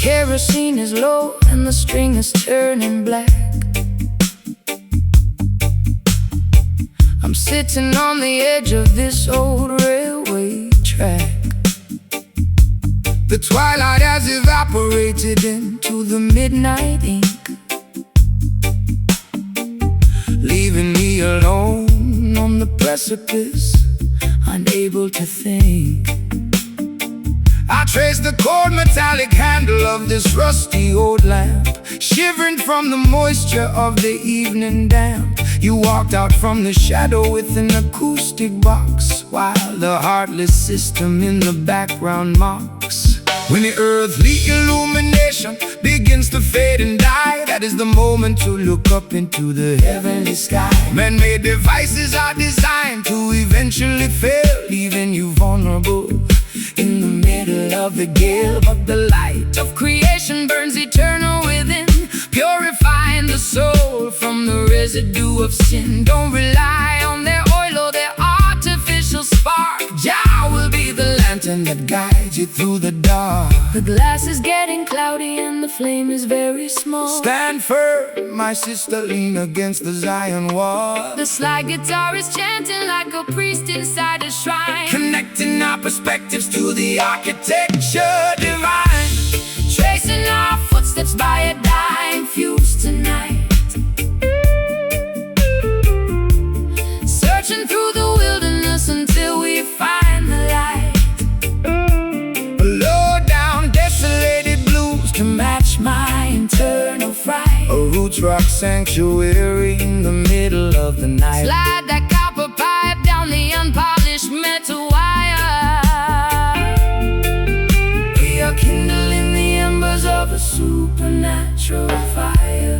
Kerosene is low and the string is turning black. I'm sitting on the edge of this old railway track. The twilight has evaporated into the midnight ink, leaving me alone on the precipice, unable to think. I trace the cold metallic handle of this rusty old lamp, shivering from the moisture of the evening damp. You walked out from the shadow with an acoustic box, while the heartless system in the background mocks. When the earthly illumination begins to fade and die, that is the moment to look up into the heavenly sky. Man-made devices are designed to eventually fail, leaving you vulnerable in the middle of the gale. But the light of creation burns eternal within, purifying the soul from the residue of sin. Don't rely on their oil or their artificial spark. Jah will be the lantern that guides you through the dark. The glass is getting cloudy and the flame is very small. Stand firm, my sister, lean against the Zion wall. The slide guitar is chanting like a priest inside a shrine, connecting our perspectives to the architecture divine, tracing our footsteps by a dying fuse tonight, searching through the wilderness until we find the light. Low down, desolated blues to match my internal fright. A roots rock sanctuary in the middle of the night. Slide that copper pipe down the unpolished metal wire. We are kindling the embers of a supernatural fire.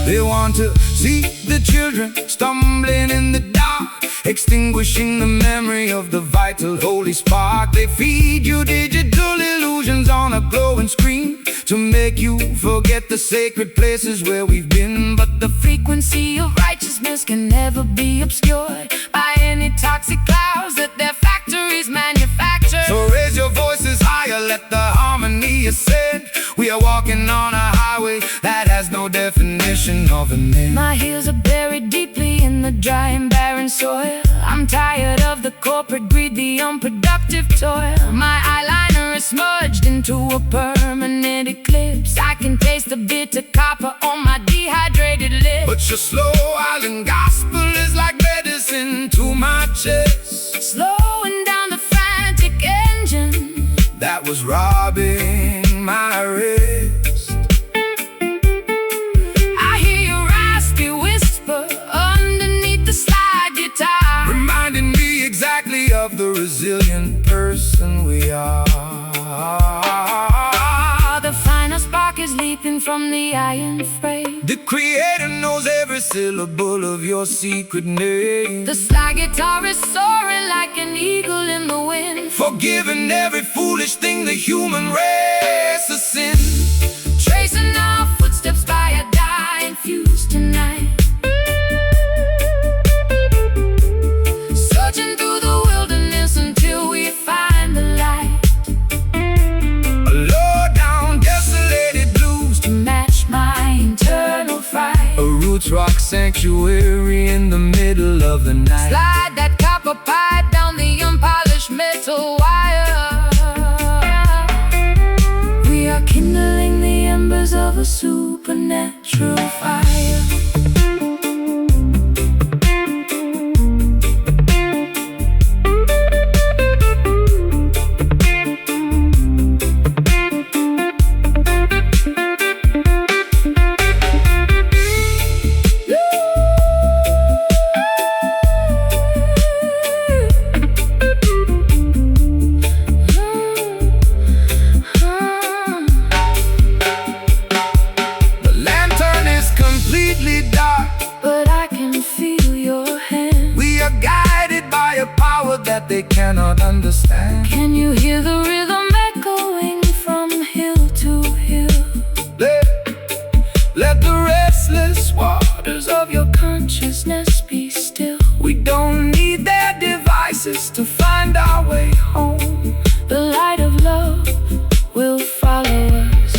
They want to see the children stumbling in the dark, extinguishing the memory of the vital holy spark. They feed you digital illusions on a glowing screen to make you forget the sacred places where we've been. But the frequency of righteousness can never be obscured by any toxic clouds that their factories manufacture. So raise your voices higher, let the harmony ascend. We are walking on a highway that has no definition of an end. My heels are buried deeply in the dry and barren soil. I'm tired of the corporate greed, the unproductive toil. My eyeliner is smudged into a permanent eclipse. I can taste the bitter copper on my dehydrated lips. But your slow island gospel is like medicine to my chest, slowing down the frantic engine that was robbing my rest. I hear your raspy whisper underneath the slide guitar, reminding me exactly of the resilient person we are. The final spark is leaping from the iron frame. The Creator knows every syllable of your secret name. The slide guitar is soaring like an eagle in the wind, forgiving every foolish thing the human race has sinned, tracing our footsteps by a dying fuse tonight, searching through the wilderness until we find the light. A low down, desolated blues to match my internal fright. A roots rock sanctuary in the middle of the night. Slide that copper pipe down the unpolished metal wire. We are kindling the embers of a supernatural fire. cannot understand. Can you hear the rhythm echoing from hill to hill? Let the restless waters of your Consciousness be still. We don't need their devices to find our way home. The light of love will follow us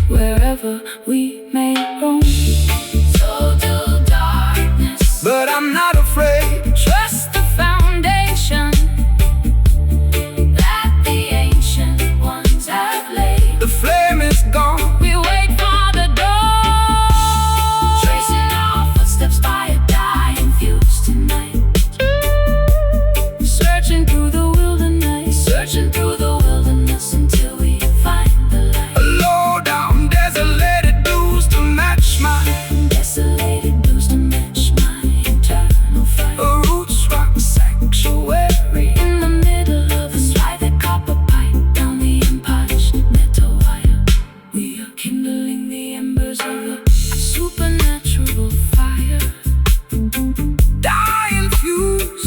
wherever we may roam. Total darkness, but I'm not afraid. trust the foundation that the ancient ones have laid. The flame is gone. We wait for the dawn, tracing our footsteps by a dying fuse tonight. Searching through the wilderness, searching through the wilderness until we find the light. Low down, desolated blues to match mine. Desolated blues to match my internal fire. A roots rock sanctuary In the middle of a slither copper pipe, down the unpolished metal wire, we are kindling the embers of a supernatural fire. dying fuse.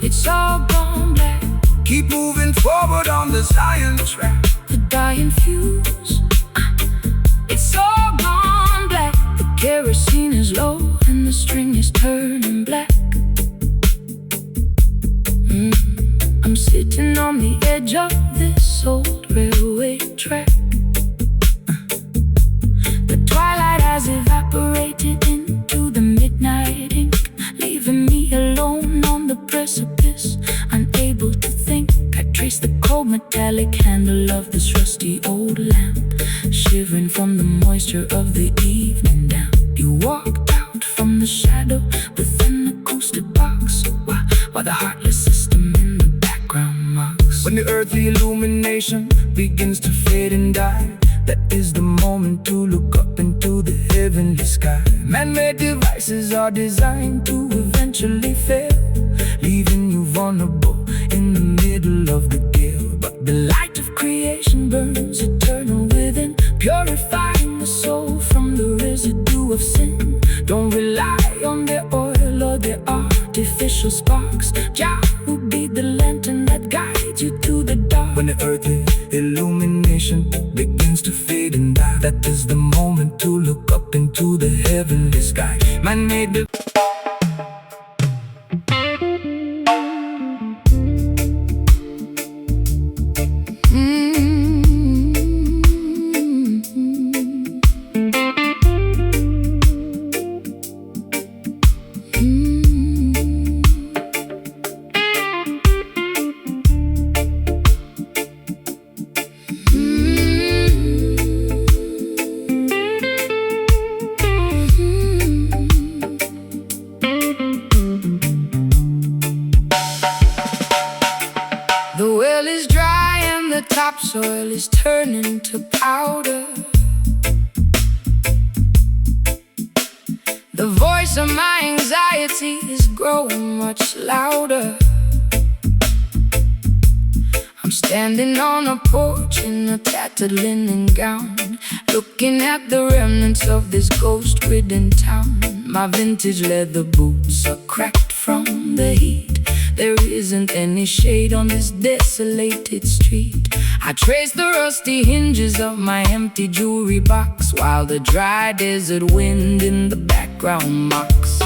It's all gone black, Keep moving forward on the Zion track. the dying fuse. It's all gone black. The kerosene is low and the string is turning black. I'm sitting on the edge of this old railway track. The twilight has evaporated into the midnight ink, leaving me alone on the precipice, unable to think. I trace the cold metallic handle of this rusty old lamp, shivering from the moisture of the evening damp. You walked out from the shadow with an acoustic box, while the heartless system in the background mocks. When the earthly illumination begins to fade and die, that is the moment to look up into the heavenly sky. Man-made devices are designed to eventually fail, leaving you vulnerable in the middle of the gale. But the light of creation burns eternal within, purifying the soul from the residue of sin. Don't rely on their oil or their artificial sparks. Jah will be the lantern that guides you to the dark. When the earthly illumination begins to fade and die, that is the moment to look up into the heavenly sky. Man made the topsoil is turning to powder. The voice of my anxiety is growing much louder. I'm standing on a porch in a tattered linen gown, looking at the remnants of this ghost-ridden town. My vintage leather boots are cracked from the heat. There isn't any shade on this desolated street. I trace the rusty hinges of my empty jewelry box, while the dry desert wind in the background mocks.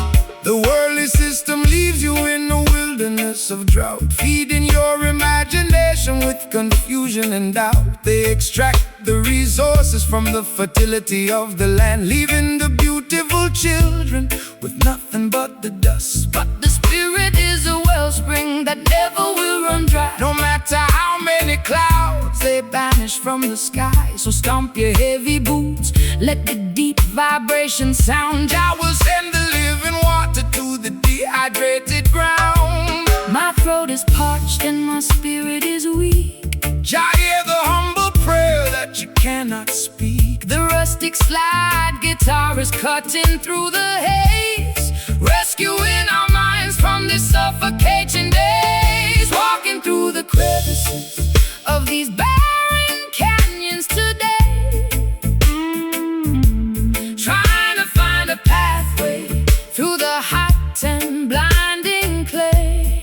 The worldly system leaves you in a wilderness of drought, feeding your imagination with confusion and doubt. They extract the resources from the fertility of the land, leaving the beautiful children with nothing but the dust. But the spirit is a wellspring that never will run dry, no matter how many clouds they banish from the sky. So stomp your heavy boots, let the deep vibration sound. I will send the living water to the dehydrated ground. My throat is parched and my spirit is weak. Jah, hear the humble prayer that you cannot speak. The rustic slide guitar is cutting through the haze, rescuing our minds from this suffocating days. Walking through the crevices of these barren canyons today, trying to find a pathway through the hot and blinding clay.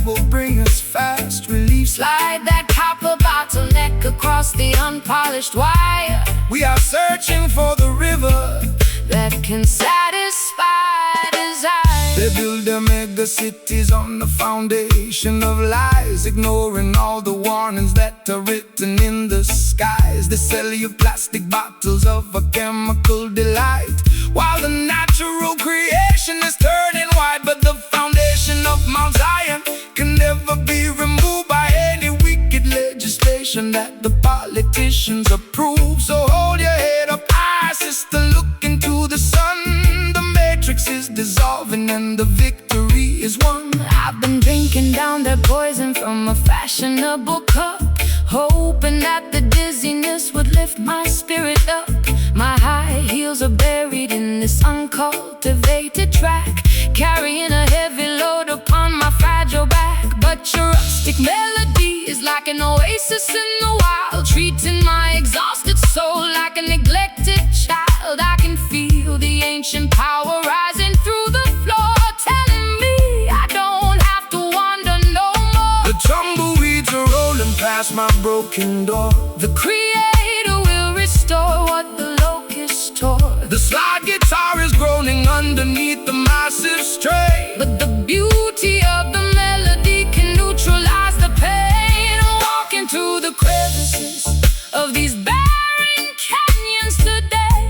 will bring us fast relief. Slide that copper bottleneck across the unpolished wire. We are searching for the river that can satisfy desire. They build their mega cities on the foundation of lies, ignoring all the warnings that are written in the skies. They sell you plastic bottles of a chemical delight, while the natural creation is turning white. But the foundation of Mount Zion can never be removed by any wicked legislation that the politicians approve. So hold your head up high, sister, look into the sun. The matrix is dissolving and the victory is won. I've been drinking down their poison from a fashionable cup, hoping that the dizziness would lift my spirit up. My high heels are buried in this uncultivated track, carrying a heavy load upon my fragile back. But your rustic melody is like an oasis in the wild, treating my exhausted soul like a neglected child. I can feel the ancient power rising through the floor, telling me I don't have to wander no more. The tumbleweeds are rolling past my broken door. The Creator will restore what the locusts tore. The slide guitar is groaning underneath the massive strain, but the beauty of the melody can neutralize the pain. Walking through the crevices of these barren canyons today,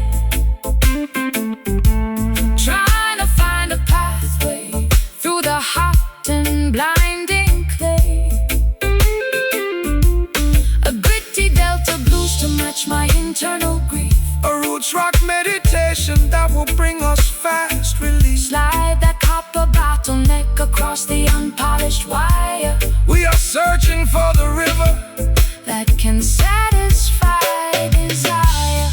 trying to find a pathway through the hot and blinding clay. A gritty delta blues to match my internal grief. A roots rock meditation that will bring us fast relief. Slide that copper bottleneck across the unpolished wire. We are searching for the river that can satisfy desire.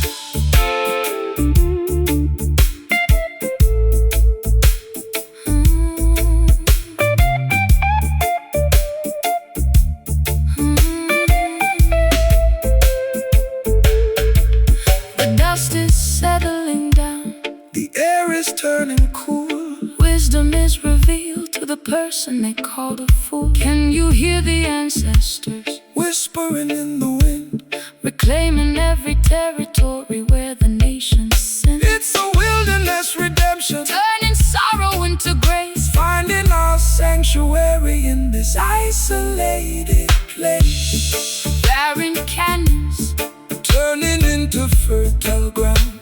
The dust is settling down, the air is turning cool. Wisdom is revealed to the person they called a fool. Can you hear the ancestors whispering in the wind, reclaiming every territory where the nations sin? It's a wilderness redemption, turning sorrow into grace, finding our sanctuary in this isolated place. Barren canyons turning into fertile ground.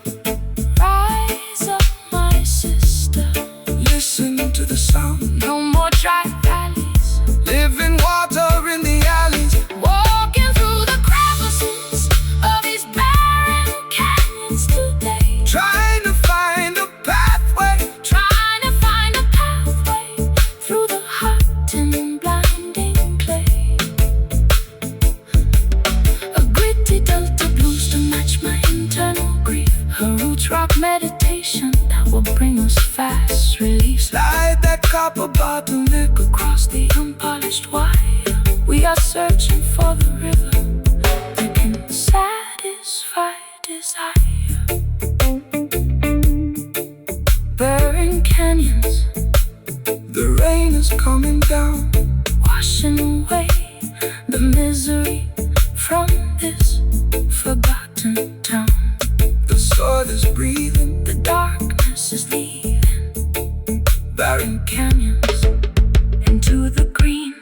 Rise up, my sister, listen to the sound. No more dry valleys, living water in the alleys. Walking through the crevices of these barren canyons today, trying to find a pathway, trying to find a pathway through the hot and blinding clay. A gritty delta blues to match my internal grief. A roots rock meditation that will bring us fast relief. Slide that copper bottleneck across the unpolished wire. We are searching for the river that can satisfy desire. Burning canyons, the rain is coming down, washing away the misery from this forgotten town. The soil is breathing, the darkness is leaving. Barren canyons into the green.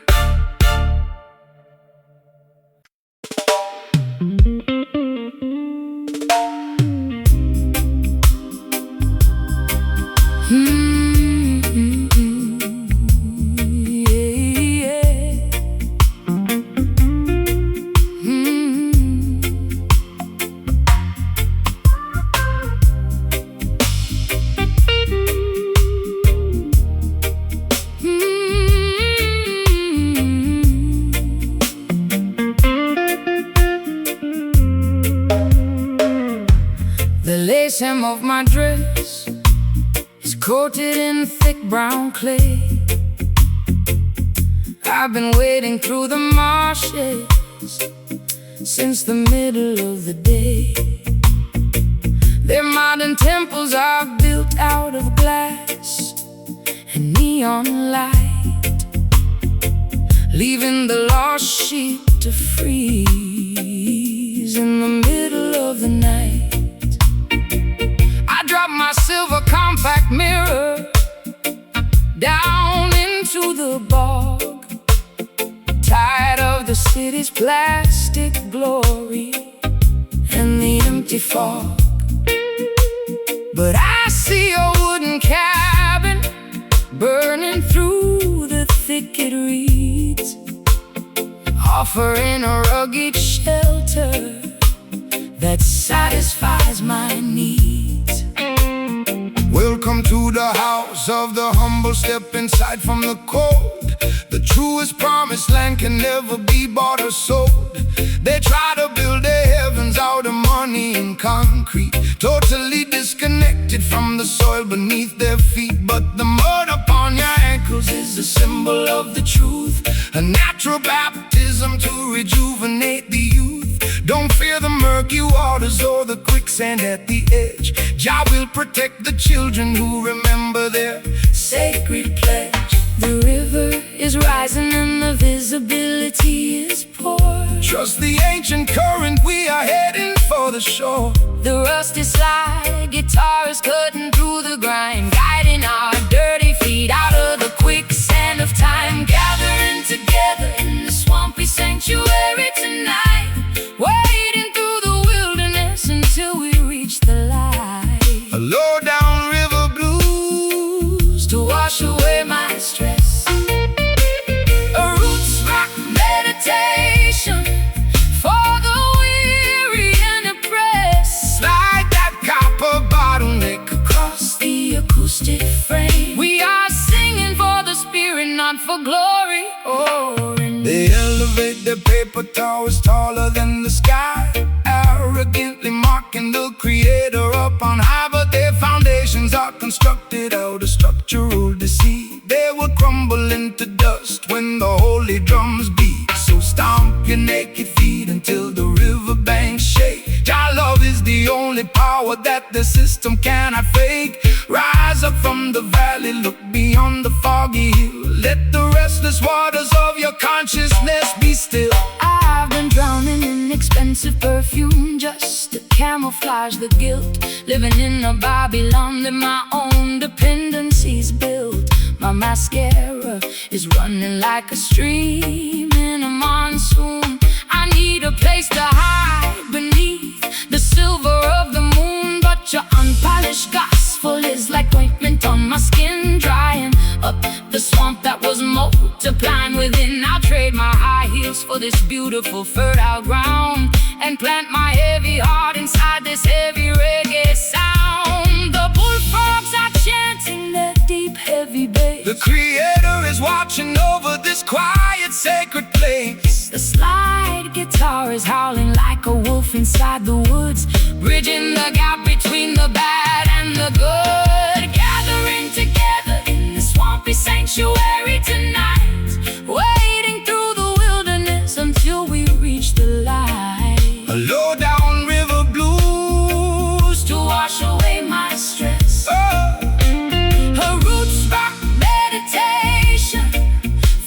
The lace hem of my dress is coated in thick brown clay. I've been wading through the marshes since the middle of the day. Their modern temples are built out of glass and neon light. leaving the lost sheep to freeze in the middle of the night. I dropped my silver compact mirror down into the bog, tired of the city's plastic glory and the empty fog. But I see a wooden cabin burning through the thicket reeds, offering a rugged shelter that satisfies my needs. Welcome to the house of the humble. Step inside from the cold. The truest promised land can never be bought or sold. They try to build their heavens out of money and concrete, totally disconnected from the soil beneath their feet. But the mud upon your ankles is a symbol of the truth, a natural baptism to rejuvenate the youth. Don't fear the murky waters or the quicksand at the edge. Jah will protect the children who remember their sacred pledge. The river is rising and the visibility is poor. Trust the ancient current, we are heading for the shore. The rusty slide guitar is cutting through the grime, guiding our dirty feet out of the quicksand of time. Gathering together in the swampy sanctuary tonight, wading through the wilderness until we reach the light. A low down river blues to wash away my stress, a roots rock meditation for the weary and oppressed. Slide that copper bottleneck across the acoustic frame. We are singing for the spirit, not for glory or in. They elevate their paper towers taller than the sky, arrogantly mocking the creator up on high. But their foundations are constructed out of structural deceit. They will crumble into dust when the holy drums beat. So stomp your naked feet until the riverbanks shake. Jah love is the only power that the system cannot fake. Rise up from the valley, look beyond the foggy hill. Let the restless waters of your consciousness be still. I've been drowning in expensive perfume just to camouflage the guilt, living in a Babylon that my own dependencies built. My mascara is running like a stream in a monsoon. I need a place to hide beneath the silver of the moon. But your unpolished gospel is like ointment on my skin, drying up the swamp that was multiplying within. I'll trade my high heels for this beautiful fertile ground, and plant my heavy heart inside this heavy reggae sound. The bullfrogs are chanting their deep heavy bass. The creator is watching over this quiet sacred place. The slide guitar is howling like a wolf inside the woods, bridging the gap between the bad and the good. Gathering together in the swampy sanctuary tonight, wading through the wilderness until we reach the light. A low down river blues to wash away my stress, a roots rock meditation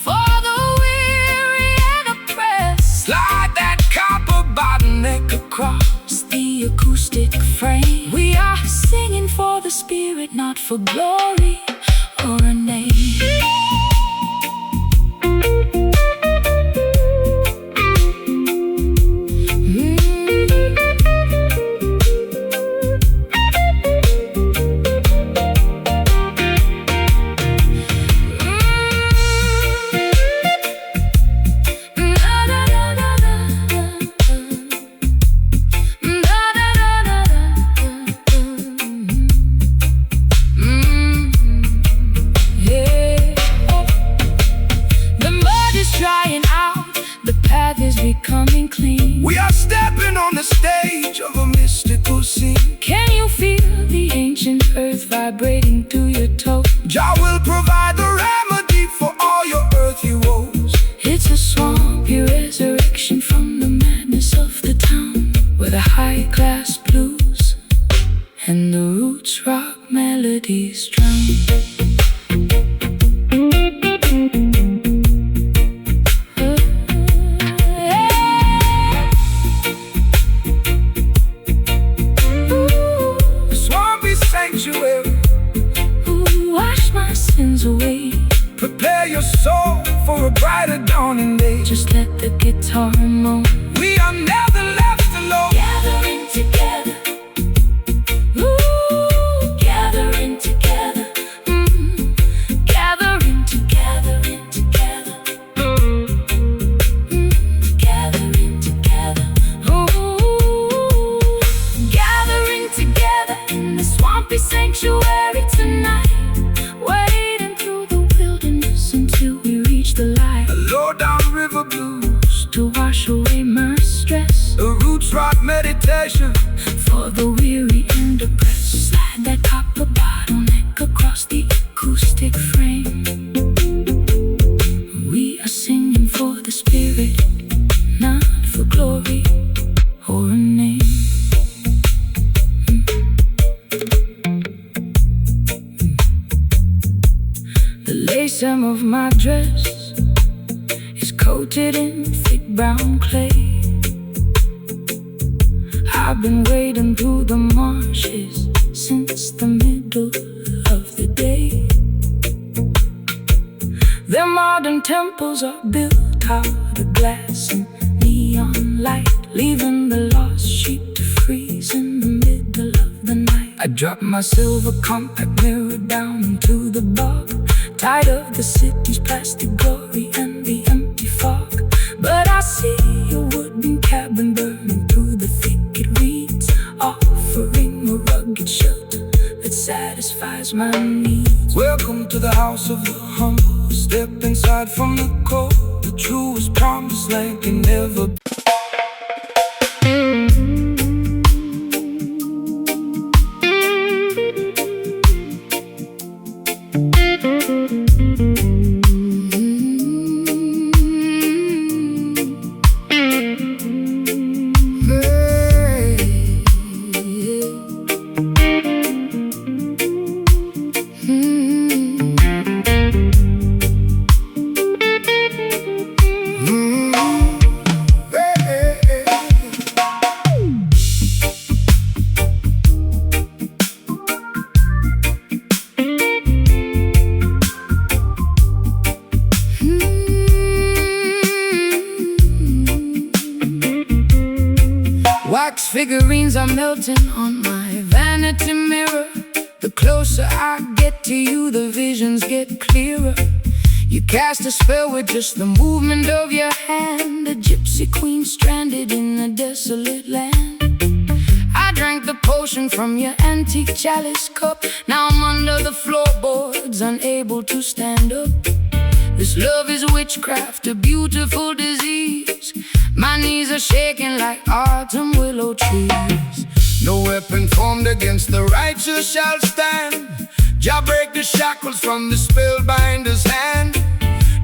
for the weary and oppressed. Slide that copper bottleneck across the acoustic frame. We are singing for the spirit, not for glory or a name. just let the guitar moan. We are never left alone. Gathering together, ooh, gathering together, gathering together, gathering together, ooh, gathering together in the swampy sanctuary tonight, wading through the wilderness until we reach the light. A low down river blues To wash away my stress, a roots rock meditation. for the weary and depressed. Slide that copper bottleneck across the acoustic frame. We are singing for the spirit, not for glory or a name. The lace hem of my dress is coated in thick brown clay. I've been wading through the marshes since the middle of the day. Their modern temples are built out of glass and neon light, leaving the lost sheep to freeze in the middle of the night. I drop my silver compact mirror down into the bog, tired of the city's plastic glory and the empty fog. But I see a wooden cabin burning through the thick. It reads, offering a rugged shelter that satisfies my needs. Welcome to the house of the humble. Step inside from the cold. The truest promised land can never be. Wax figurines are melting on my vanity mirror. The closer I get to you, the visions get clearer. You cast a spell with just the movement of your hand, a gypsy queen stranded in a desolate land. I drank the potion from your antique chalice cup. Now I'm under the floorboards, unable to stand up. This love is witchcraft, a beautiful disease. My knees are shaking like autumn willow trees. No weapon formed against the righteous shall stand. Jah break the shackles from the spellbinder's hand.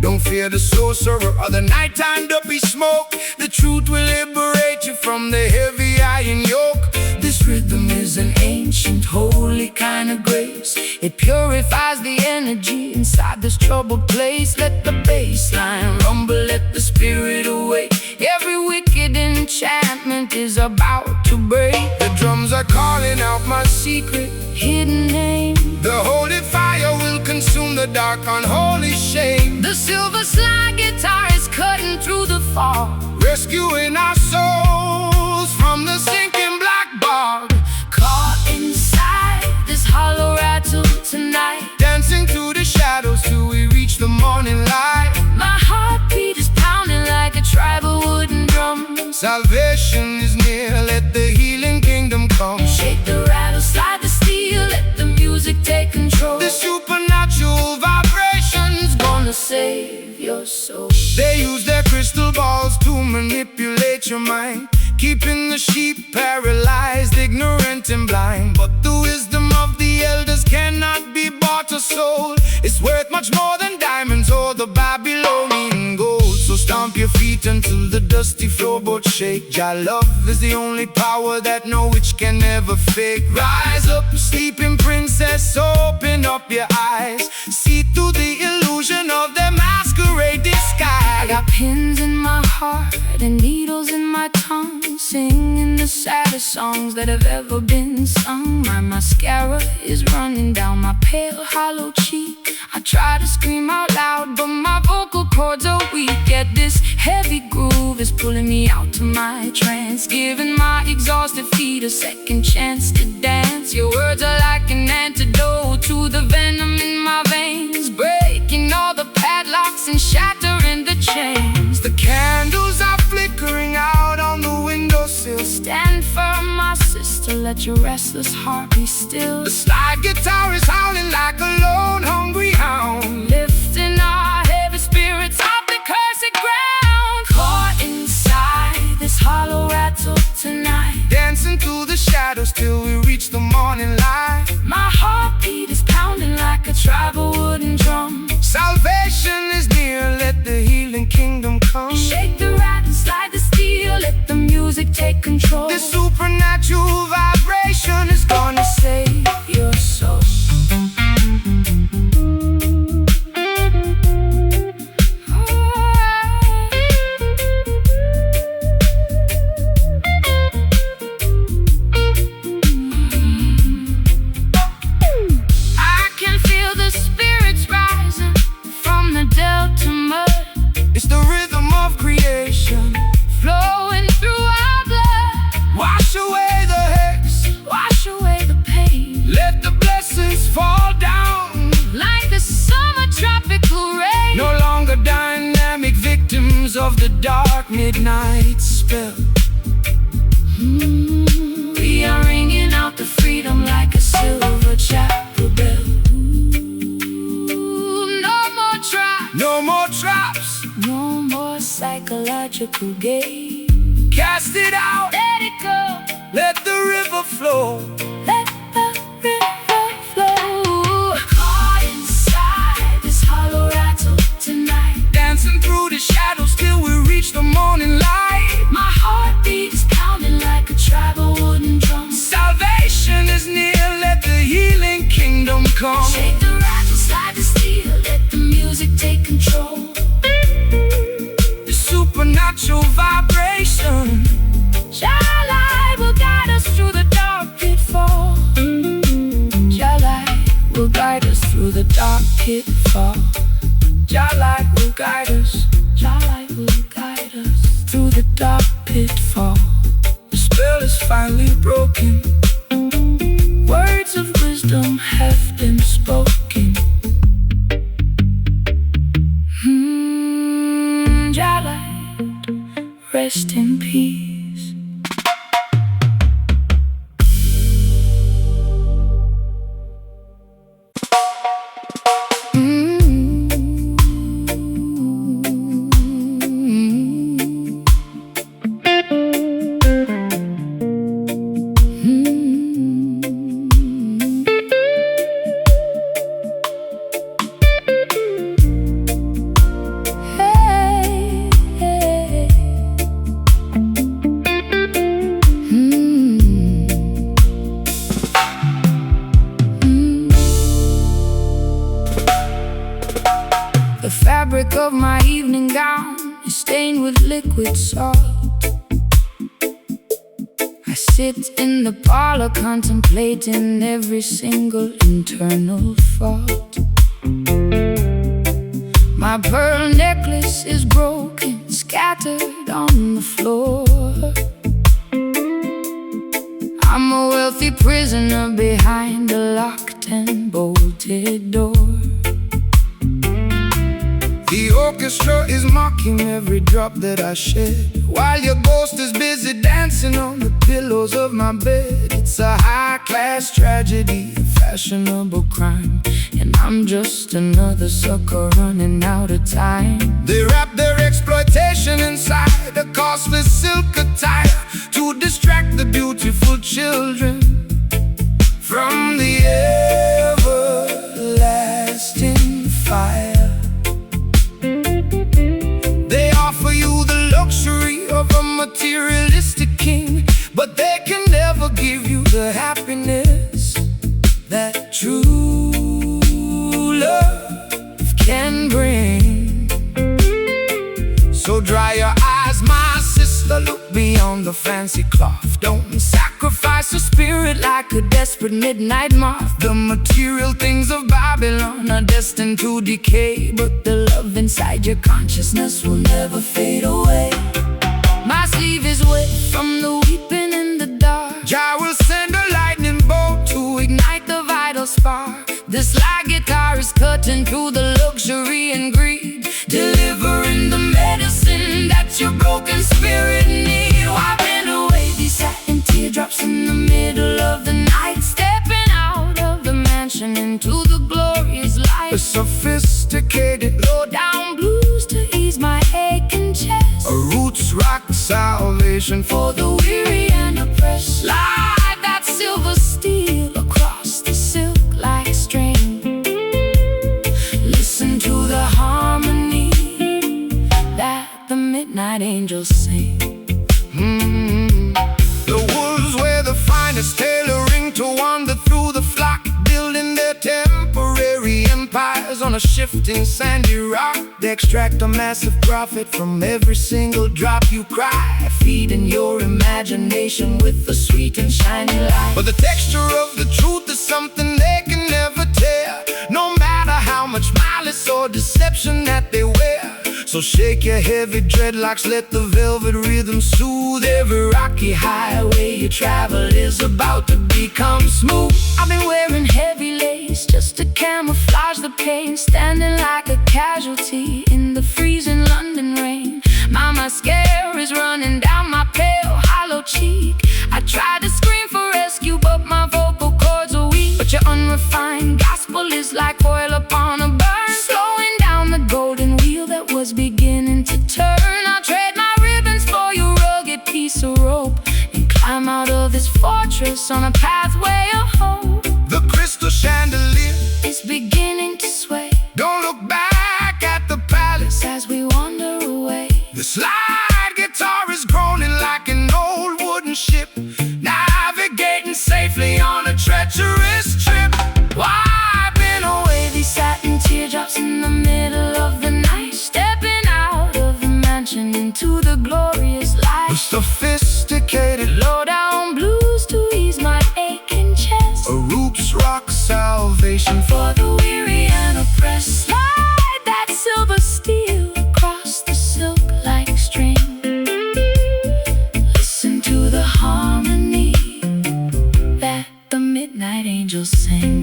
Don't fear the sorcerer or the nighttime dopey smoke. The truth will liberate you from the heavy iron yoke. This rhythm is an ancient, holy kind of grace. It purifies the energy inside this troubled place. Let the bass line rumble, let the spirit awake. Every wicked enchantment is about to break. The drums are calling out my secret hidden name. The holy fire will consume the dark unholy shame. The silver slide guitar is cutting through the fog, rescuing our souls from the sinking black bog. Caught inside this hollow rattle tonight, dancing through the shadows till we reach the morning light. My heartbeat is pounding like a tribal wooden drum. Salvation is near, let the healing kingdom come. Shake the rattle, slide the steel, let the music take control. The supernatural vibrations gonna save your soul. They use their crystal balls to manipulate your mind, keeping the sheep paralyzed, ignorant and blind. But the wisdom of the elders cannot be bought or sold. It's worth much more than diamonds or the Babylonian gold. So stomp your feet until the dusty floorboards shake. Jah love is the only power that no witch can ever fake. Rise up, sleeping princess, open up your eyes. See through the illusion of their masquerade disguise. I got pins in my heart and needles in my tongue, singing the saddest songs that have ever been sung. My mascara is running down my pale, hollow cheek. I try to scream out loud, but my vocal cords are weak. Yet this heavy groove is pulling me out to my trance, giving my exhausted feet a second chance to dance. Your words are like an antidote to the venom in my veins, breaking all the padlocks and shattering the chains. The candles are flickering out on the windowsill. Stand firm, my sister, let your restless heart be still. The slide guitar is howling like a lone, hungry hound, Lifting our heavy spirits off the cursed ground. Caught inside this hollow rattle tonight, dancing through the shadows till we reach the morning light. my heartbeat is pounding like a tribal wooden drum. Salvation is near, let the healing kingdom come. Shake the rat and slide the steel, let the music take control. This supernatural vibration is gonna Save your soul. I can feel the spirits rising from the delta mud, It's the rhythm of creation. flowing through our blood. Wash away the hex, Wash away the pain, let the blessings fall down. like the summer tropical rain. No longer dynamic victims of the dark midnight spell. We are ringing out the freedom like a silver chapel bell. No more traps, No more traps, no more psychological game. cast it out, Let it go, let the river flow. let the river flow. Caught inside this hollow rattle tonight, Dancing through the shadows till we reach the morning light. my heartbeat is pounding like a tribal wooden drum. Salvation is near, let the healing kingdom come. Shake the rattle, slide the steel, let the music take control. The supernatural vibration. Your light will guide us through the dark pitfall. Your light will guide us through the dark pitfall. Your light will guide us Your light will guide us through the dark pitfall. The spell is finally broken. Words of wisdom have been spoken. Your light, rest in peace. The fabric of my evening gown is stained with liquid salt. I sit in the parlor contemplating every single internal fault. My pearl necklace is broken, scattered on the floor. I'm a wealthy prisoner behind a locked and bolted door. The orchestra is mocking every drop that I shed, while your ghost is busy dancing on the pillows of my bed. It's a high-class tragedy, a fashionable crime, and I'm just another sucker running out of time. They wrap their exploitation inside a costly silk attire to distract the beautiful children from the everlasting fire. They offer you the luxury of a materialistic king, but they can never give you the happiness that true love can bring. So dry your eyes, my sister, look beyond the fancy cloth. Don't sacrifice a spirit like a desperate midnight moth. The material things of Babylon are destined to decay, but the love inside your consciousness will never fade away. My sleeve is wet from the weeping in the dark. Jah will send a lightning bolt to ignite the vital spark. This slide guitar is cutting through the luxury and greed, delivering the medicine that your broken spirit need. Wiping away these satin teardrops in the middle of the night, stepping out of the mansion into the glorious light. A sophisticated low-down blues to ease my aching chest. A roots rock salvation for the weary and oppressed. Slide that silver steel across the silk like string. Listen to the harmony that the midnight angels sing. The woods where the finest tailoring to wander through the flock, building their temporary empires on a shifting sandy rock. They extract a massive profit from every single drop you cry, feeding your imagination with a sweet and shiny light. But the texture of the truth is something they can never tell, no matter how much malice or deception that they wear. So shake your heavy dreadlocks, let the velvet rhythm soothe. Every rocky highway you travel is about to become smooth. I've been wearing heavy lace just to camouflage the pain, standing like a casualty in the freezing London rain. My mascara is running down my pale, hollow cheek. I tried to scream for rescue, but my vocal cords are weak. But your unrefined gospel is like oil upon a burn, slowing down the golden wheel that was beginning to turn. I'll trade my ribbons for your rugged piece of rope and climb out of this fortress on a pathway of hope. The crystal chandelier is beginning to sway. Don't look back at the palace as we wander away. The slide guitar is groaning like an old wooden ship, navigating safely on a treacherous trip. Wiping away these satin teardrops in the middle of the night, stepping out of the mansion into the glorious light. The sophisticated low-down blues to ease my aching chest. A roots rock salvation for the weary and oppressed. Slide that silver steel across the silk like string. Listen to the harmony that the midnight angels sing.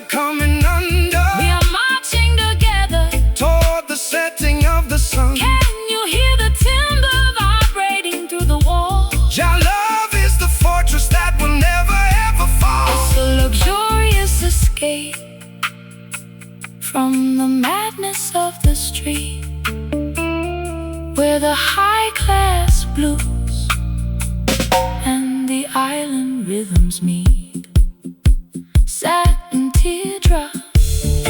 Coming under, we are marching together toward the setting of the sun. Can you hear the timber vibrating through the walls? Your love is the fortress that will never ever fall. It's a luxurious escape from the madness of the street, where the high-class blues and the island rhythms meet. Satin teardrops,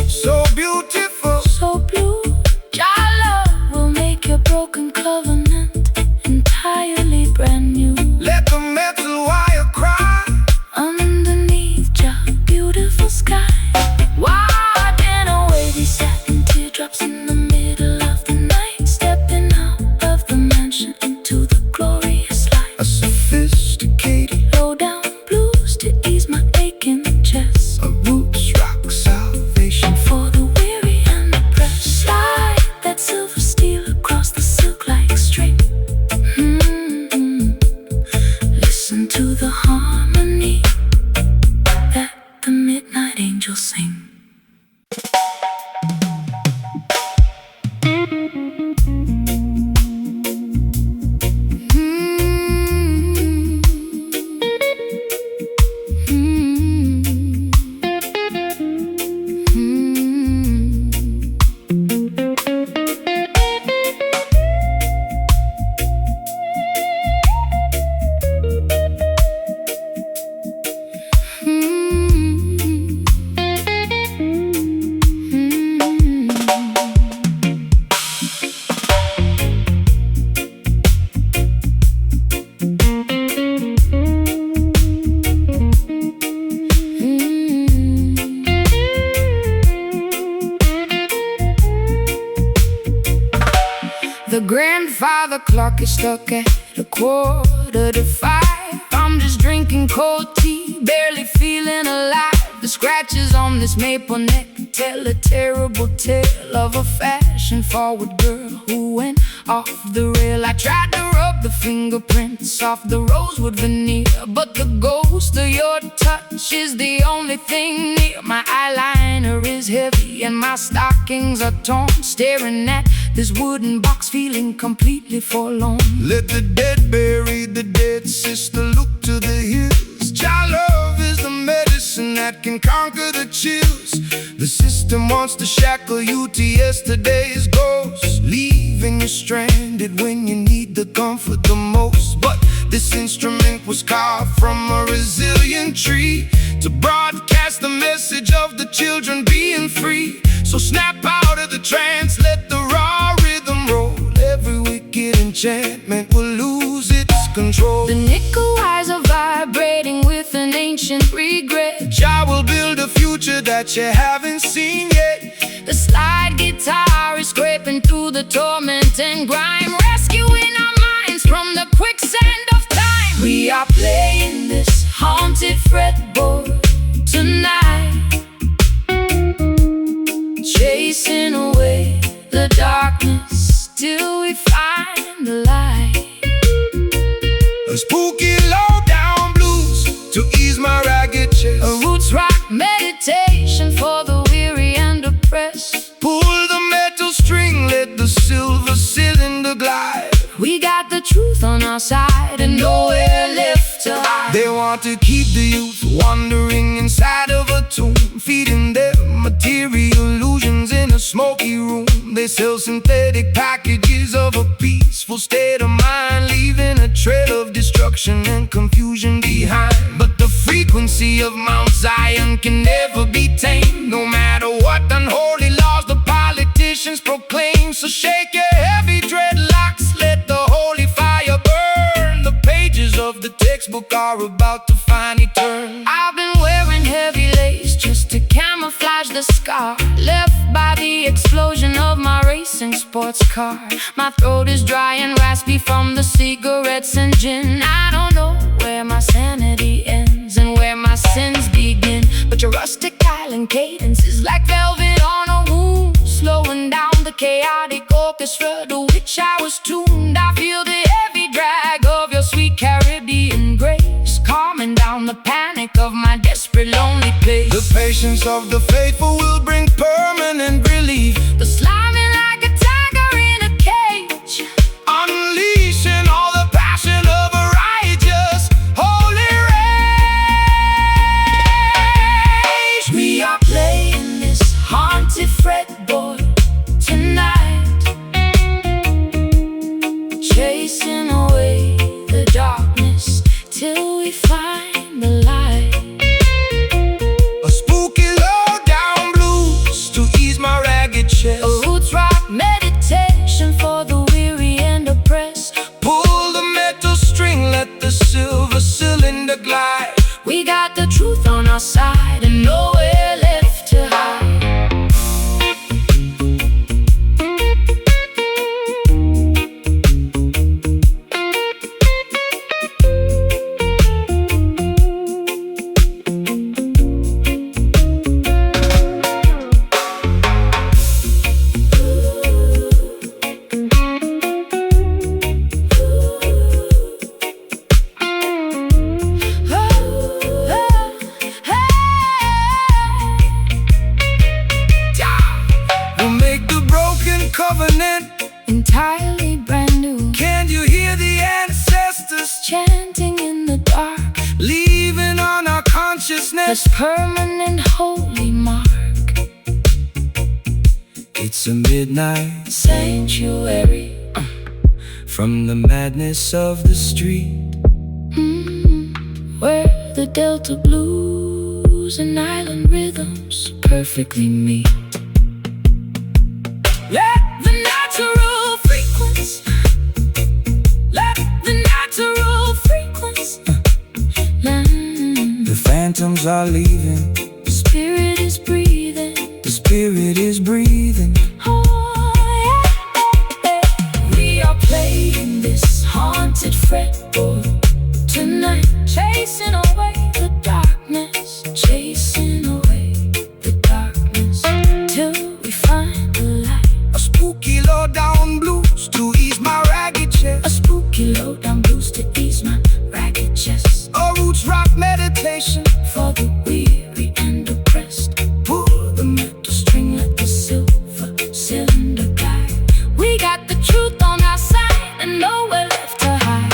so beautiful, so blue. Your love will make your broken covenant entirely brand new. Let the metal wire cry underneath your beautiful sky. Wiping away these satin teardrops in the middle of the night, stepping out of the mansion into the glorious light. A sophisticated low-down blues to ease my aching chest. A roots rock salvation for the weary The grandfather clock is stuck at 4:45. I'm just drinking cold tea, barely feeling alive. The scratches on this maple neck tell a terrible tale of a fashion-forward girl who went off the rail. I tried to rub the fingerprints off the rosewood veneer, but the ghost of your touch is the only thing near. My eyeliner is heavy and my stockings are torn, staring at this wooden box, feeling completely forlorn. Let the dead bury the dead, sister, look to the hills. Child love is the medicine that can conquer the chills. The system wants to shackle you to yesterday's ghosts, leaving you stranded when you need the comfort the most. But this instrument was carved from a resilient tree to broadcast the message of the children being free. So snap out of the trance, let the raw rhythm roll. Every wicked enchantment will lose its control. The nickel wires are vibrating with an ancient regret. Jah will build a future that you haven't seen yet. The slide guitar is scraping through the torment and grime, rescuing our minds from the quicksand of time. We are playing this haunted fretboard tonight, chasing away the darkness till we find the light. A spooky low-down blues to ease my ragged chest. A roots rock meditation for the weary and oppressed. Pull the metal string, let the silver cylinder glide. We got the truth on our side and nowhere left to hide. They want to keep the youth wandering inside of a tomb, feeding them material illusions in a smoky room. They sell synthetic packages of a peaceful state of mind, leaving a trail of destruction and confusion behind. But the frequency of Mount Zion can never be tamed, no matter what unholy laws the politicians proclaim. So shake your heavy dreadlocks, let the holy fire burn. The pages of the textbook are about to finally turn. I've been wearing heavy lace just to camouflage the scar left by the explosion of my racing sports car. My throat is dry and raspy from the cigarettes and gin. I don't know where my sanity ends and where my sins begin, but your rustic island cadence is like velvet on a wound, slowing down the chaotic orchestra to which I was tuned. I feel the heavy drag of your sweet Caribbean grace, calming down the panic of my desperate lonely place. The patience of the faithful will bring permanent relief. The slamming like a tiger in a cage, Unleashing all the passion of a righteous, holy rage. we are playing this haunted fretboard tonight, chasing away the darkness till we find the light. A spooky low-down blues to ease my ragged chest. A roots rock meditation for the weary and oppressed. Pull the metal string, let the silver cylinder glide. We got the truth on our side and nowhere left to hide. Covenant Entirely brand new, can you hear the ancestors chanting in the dark, leaving on our consciousness? this permanent holy mark. It's a midnight Sanctuary, from the madness of the street. where the Delta blues and island rhythms perfectly meet. Let the natural frequency, let the natural frequency. The phantoms are leaving, The spirit is breathing. the spirit is breathing. Oh, yeah, yeah. We fretboard tonight, chasing away the darkness, chasing away the darkness, till we find the light. A spooky low-down blues to ease my ragged chest. A spooky low-down blues to ease my ragged chest. A roots rock meditation For the weary and oppressed, pull the metal string like the silver cylinder guide. We got the truth on our side and nowhere left to hide.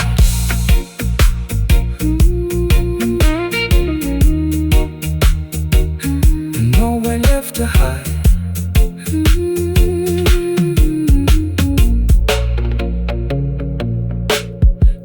nowhere left to hide.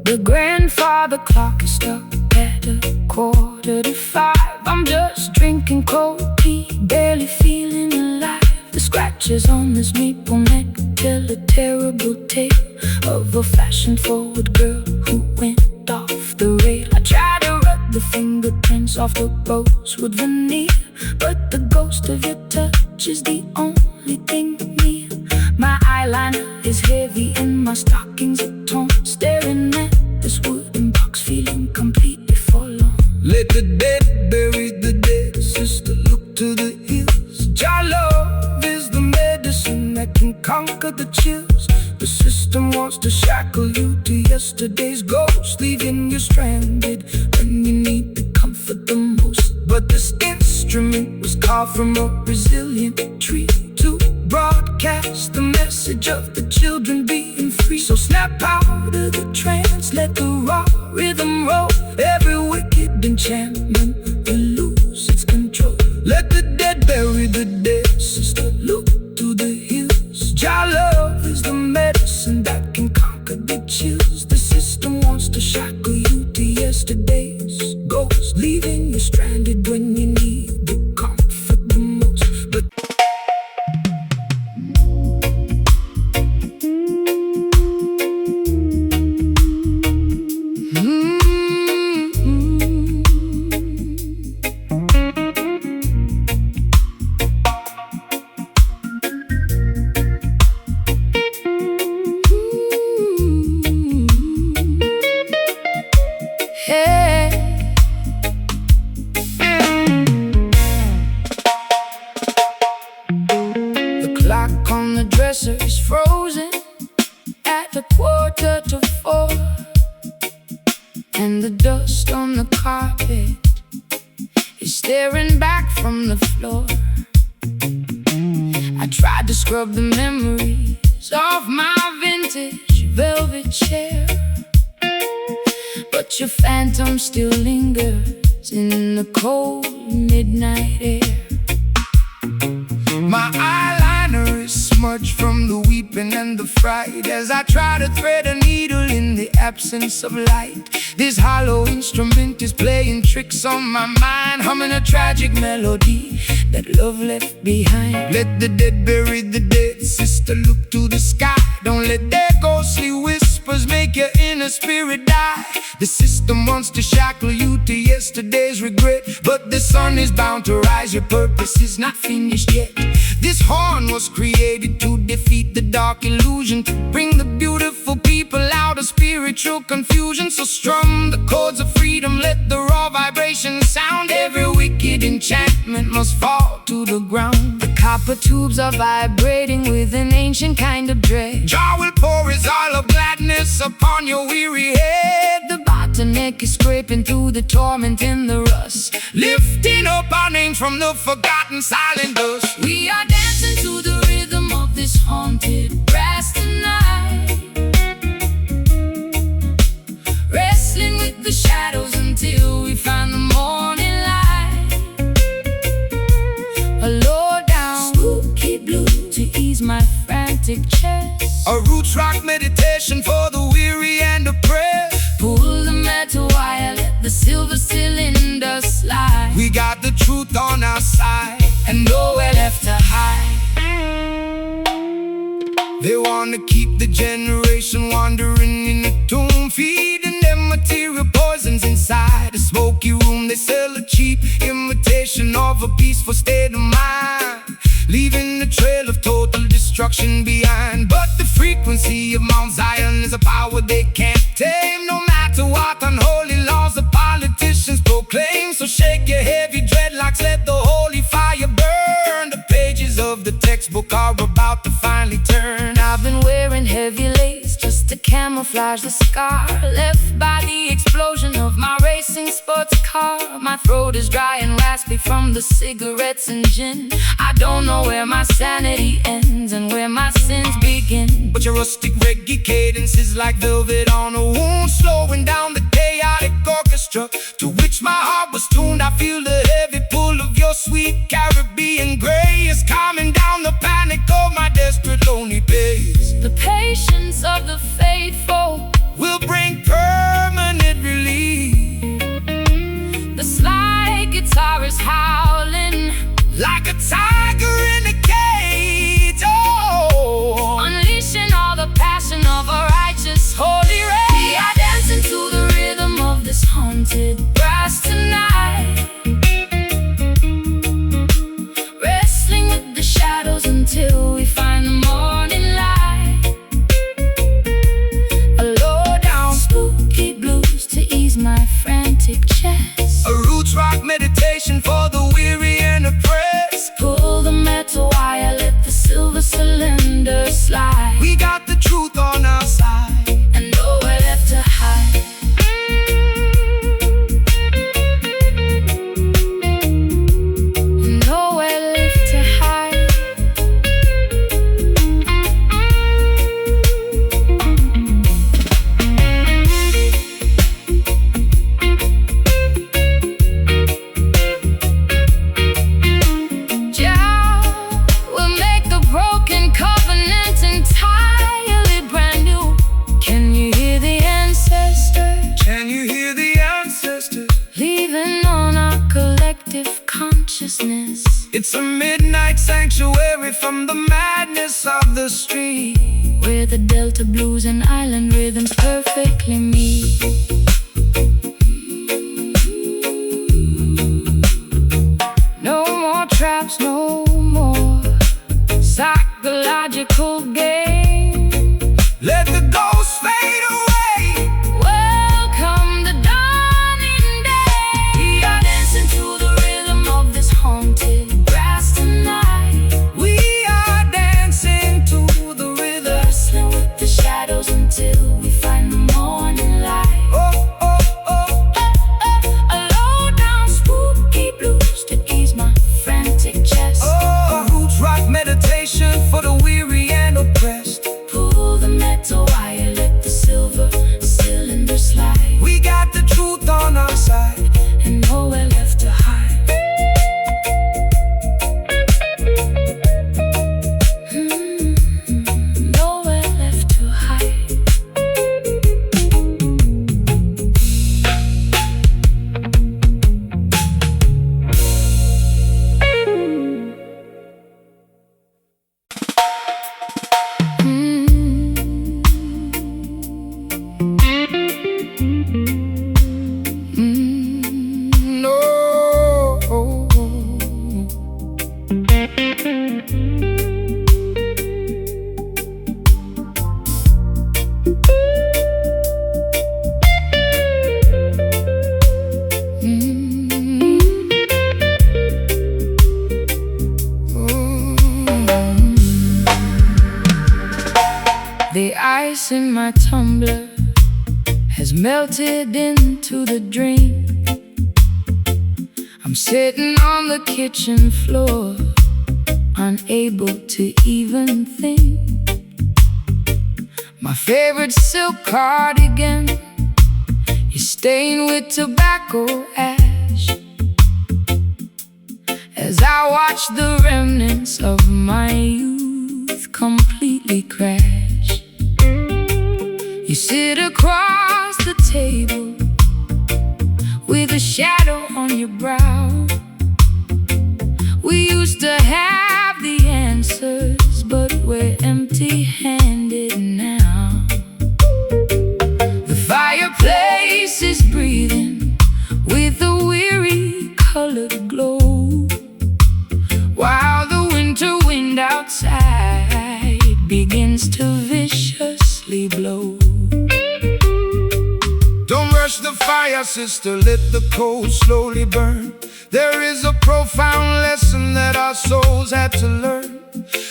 The grandfather clock is stuck at 4:45. I'm just drinking cold tea, barely feeling alive. The scratches on this maple neck tell a terrible tale of a fashion-forward girl who went off the rail. I try to rub the fingerprints off the rosewood veneer, but the ghost of your touch is the only thing near. My eyeliner is heavy and my stockings are torn, staring at this wooden box, feeling completely forlorn. Let the dead bury the dead, sister, look to the hills. Your love is the medicine that can conquer the chills. The system wants to shackle you to yesterday's ghost, leaving you stranded when you need the comfort the most. But this instrument was carved from a resilient tree to broadcast the message of the children being free. So snap out of the trance, let the raw rhythm roll. Every wicked enchantment will lose its control. Let the dead bury the dead, sister, look to the hills. Your love is the medicine that can conquer the chills. The system wants to shackle you to yesterday's ghost, leaving you stranded when you need the comfort the most. But clock on the dresser is frozen at 4:45, and the dust on the carpet is staring back from the floor. I tried to scrub the memories off my vintage velvet chair, but your phantom still lingers in the cold midnight air. My eyeliner is smudged from the weeping and the fright as I try to thread a needle in the absence of light. This hollow instrument is playing tricks on my mind, humming a tragic melody that love left behind. Let the dead bury the dead, sister, look to the sky. Don't let their ghostly whispers make your inner spirit die. The system wants to shackle you to yesterday's regret, but the sun is bound to rise, your purpose is not finished yet. This horn was created to defeat the dark illusion, to bring the beautiful people out of spiritual confusion. So strum the chords of freedom, let the raw vibration sound. Every wicked enchantment must fall to the ground. The copper tubes are vibrating with an ancient kind of dread. Jah will pour his oil of gladness upon your weary head. The bottleneck is scraping through the torment in the rust, lifting up our names from the forgotten silent dust. We are dancing to the rhythm of this haunted brass tonight, wrestling with the shadows until we find the morning light. A low-down spooky blue to ease my frantic chest, a roots rock meditation for the weary and oppressed. Pull the metal wire, let the silver cylinder slide. We got the truth on our side and nowhere left to hide. They wanna keep the generation wandering in the tomb, feeding them material poisons inside a smoky room. They sell a cheap imitation of a peaceful state of mind, leaving a trail of total destruction behind. But the frequency of Mount Zion is a power they can't tame, no matter camouflage the scar left by the explosion of my racing sports car. My throat is dry and raspy from the cigarettes and gin. I don't know where my sanity ends and where my sins begin. But your rustic reggae cadence is like velvet on a wound, slowing down the chaotic orchestra to which my heart was tuned. I feel the heavy pull of your sweet Caribbean grace, calming down the panic of my desperate lonely pace. The patience of the faithful will bring permanent relief. The slide guitar is howling like a tiger in a cage, oh, unleashing all the passion of a righteous holy rage. We are dancing to the rhythm of this haunted brass tonight, wrestling with the shadows until we find the morning light. A low down spooky blues to ease my frantic chest, a roots rock meditation for the weary and oppressed. Pull the metal wire, let the silver cylinder slide. We got the truth on our side and nowhere left to hide. Nowhere left to hide. Jah will make the broken covenant entirely brand new. Can you hear the ancestors? Can you hear the ancestors? Leaving on our collective consciousness. It's a midnight sanctuary from the madness of the street, where the Delta blues and island rhythms perfectly meet. No more traps, no more psychological game. Let the ghosts fade away. Welcome the dawning day. We are dancing to the rhythm of this haunted brass tonight. We are dancing to the rhythm, wrestling with the shadows until we find the morning light. oh, oh, oh. A low down spooky blues to ease my frantic chest. Oh, a roots rock meditation for the weary and oppressed. Pull the metal wire, let the silver cylinder slide. We got the truth on our side and nowhere left to hide. Nowhere left to hide. The ice in my tumbler has melted into the dream. I'm sitting on the kitchen floor, unable to even think. My favorite silk cardigan is stained with tobacco ash, as I watch the remnants of my youth completely crash. You sit across the table with a shadow on your brow. We used to have the answers, but we're empty-handed now. The fireplace is breathing with a weary colored glow, while the winter wind outside begins to viciously blow. Don't rush the fire, sister, let the coals slowly burn. There is a profound lesson that our souls had to learn.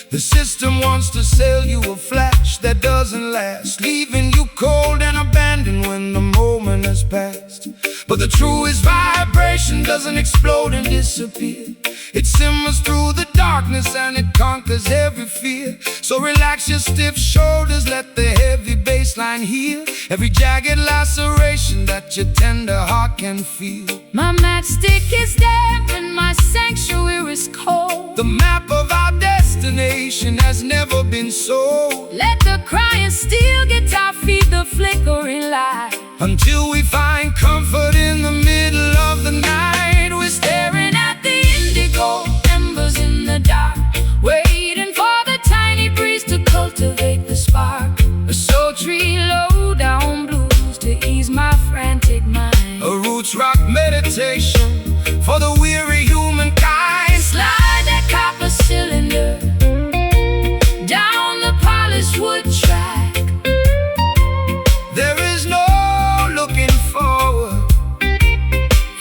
The system wants to sell you a flash that doesn't last, leaving you cold and abandoned when the moment has passed. But the truest vibration doesn't explode and disappear. It simmers through the darkness and it conquers every fear. So relax your stiff shoulders, let the heavy bass line heal every jagged laceration that your tender heart can feel. My matchstick is damp and my sanctuary is cold. The map of our destination has never been sold. Let the crying steel guitar feed the flickering light, until we find comfort in the middle of the night. We're staring at the indigo embers in the dark, waiting for the tiny breeze to cultivate the spark. A sultry low down blues to ease my frantic mind. A roots rock meditation for the weary humankind. Slide that copper cylinder down the polished wood track. There is no looking forward,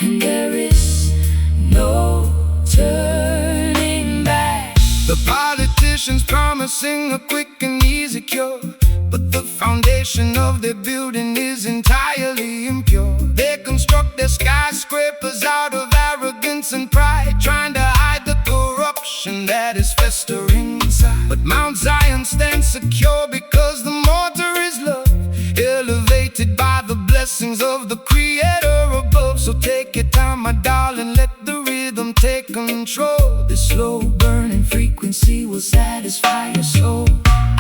and there is no turning back. The politicians promising a quick and easy cure, but the foundation of their building is entirely impure. They construct their skyscrapers out of arrogance and pride, trying to hide the corruption that is festering inside. But Mount Zion stands secure because the mortar is love, elevated by the blessings of the Creator above. So take your time, my darling, let the rhythm take control. This slow burning frequency will satisfy your soul.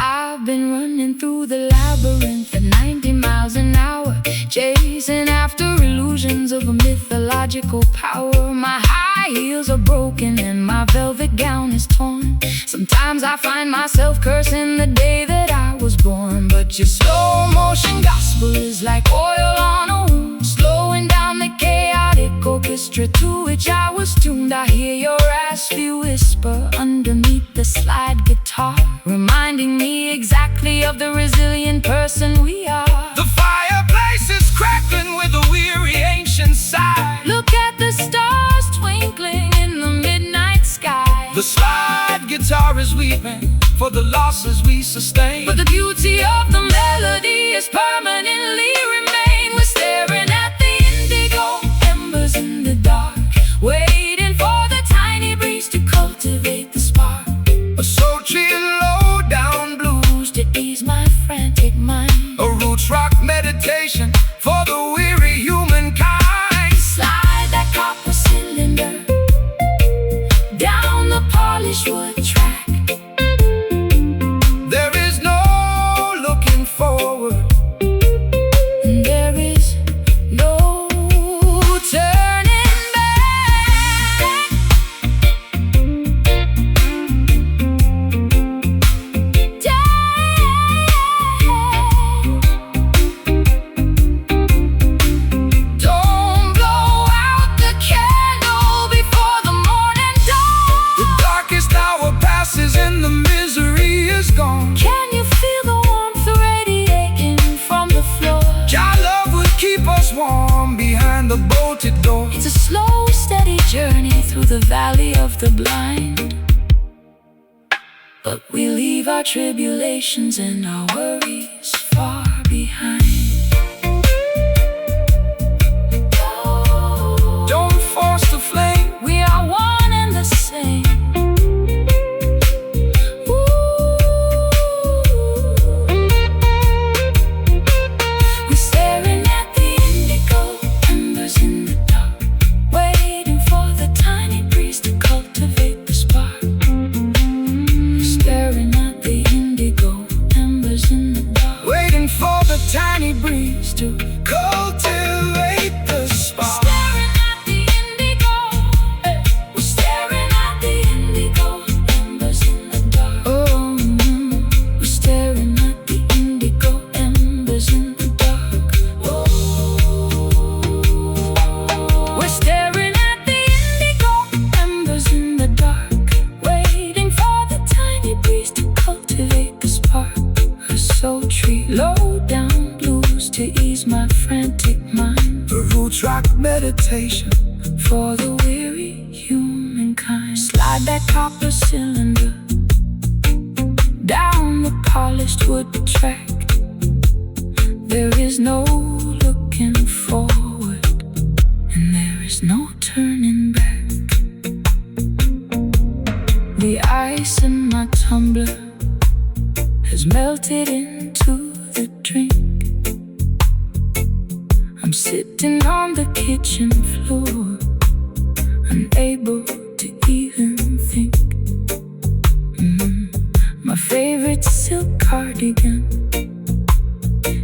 I've been running through the labyrinth at 90 miles an hour, chasing after illusions of a mythological power. My high heels are broken and my velvet gown is torn. Sometimes I find myself cursing the day that I was born. But your slow motion gospel is like oil on a wound, slowing down the chaotic orchestra to which I was tuned. I hear your raspy whisper underneath the slide guitar, reminding me exactly of the resilient person we are. The fireplace is crackling with a weary ancient sigh. Look at the stars twinkling in the midnight sky. The slide guitar is weeping for the losses we sustain, but the beauty of the melody is permanently remain. We're staring at the indigo embers in the dark, waiting for the tiny breeze to cultivate the spark. A sultry low down blues to ease my frantic mind. A roots rock meditation for the weary humankind. Slide that copper cylinder down the polished wood track. There is no looking forward, and there is no turning back. Don't blow out the candle before the morning dawn. the darkest hour passes and the misery is gone. Can you feel the warmth radiating from the floor? Your love would keep us warm behind the bolted door. It's a slow, steady journey through the valley of the blind, but we leave our tribulations and our worries far behind. Don't force the flame, We are one and the same. We're staring at the indigo embers in the dark, waiting for the tiny breeze to cultivate the spark. We're staring at the indigo embers in the dark, waiting for the tiny breeze to cultivate the spark. staring at the indigo. We're staring at the indigo embers in the dark. Oh, we're staring at the indigo embers in the dark. Oh, we're staring at the indigo embers in the dark, waiting for the tiny breeze to cultivate the spark. A sultry low down blues to ease my frantic mind. A roots rock meditation For the weary humankind, slide that copper cylinder down the polished wood track. no looking forward, and there is no turning back. The ice in my tumbler has melted into the drink. I'm sitting on the kitchen floor, unable to even think. My favorite silk cardigan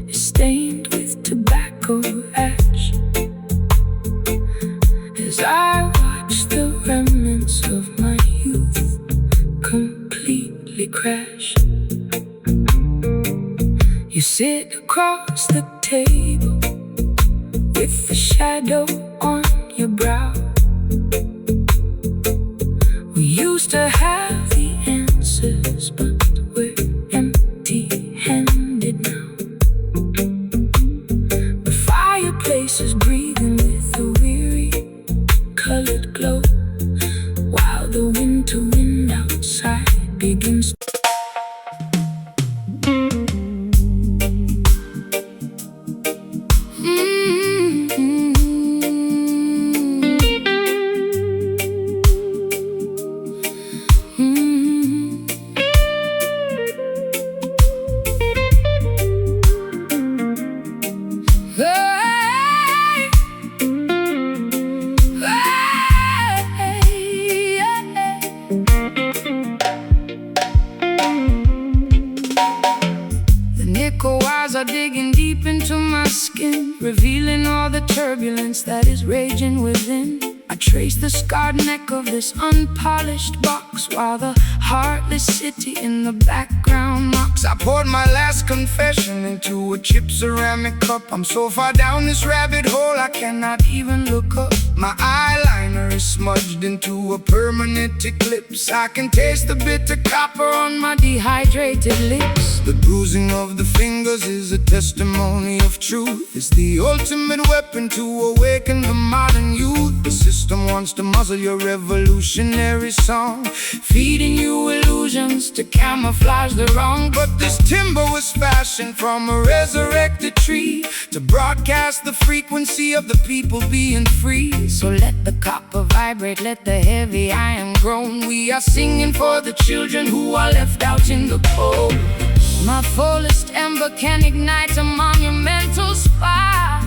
is stained with tobacco ash as I watch the remnants of my youth completely crash. You sit across the table with the shadow on your brow. We used to have the answers, but we're empty-handed now. The fireplace is breathing with a weary colored glow, while the winter wind outside begins. Are digging deep into my skin, revealing all the turbulence that is raging within. I trace the scarred neck of this unpolished box, while the heartless city in the background mocks. I poured my last confession into a chipped ceramic cup. I'm so far down this rabbit hole I cannot even look up. My eyeliner is smudged into a permanent eclipse. I can taste the bitter copper on my dehydrated lips. The bruising of the fingers is a testimony of truth. It's the ultimate weapon to awaken the modern youth. The system wants to muzzle your revolutionary song, feeding you illusions to camouflage the wrong. But this timber was fashioned from a resurrected tree to broadcast the frequency of the people being free. So let the copper vibrate, let the heavy iron groan. We are singing for the children who are left out in the cold. My fullest ember can ignite a monumental spark.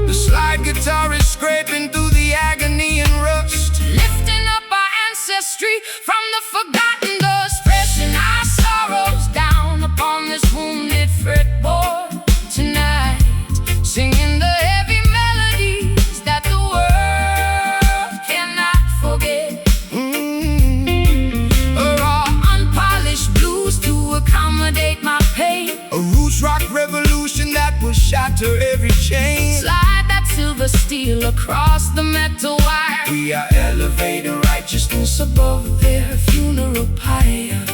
The slide guitar is scraping through the agony and rust, lifting up our ancestry from the forgotten dust, pressing our sorrows down upon this wounded fretboard tonight, singing the heavy melodies that the world cannot forget. Accommodate my pain, a roots rock revolution that will shatter every chain. Slide that silver steel across the metal wire. We are elevating righteousness above their funeral pyre.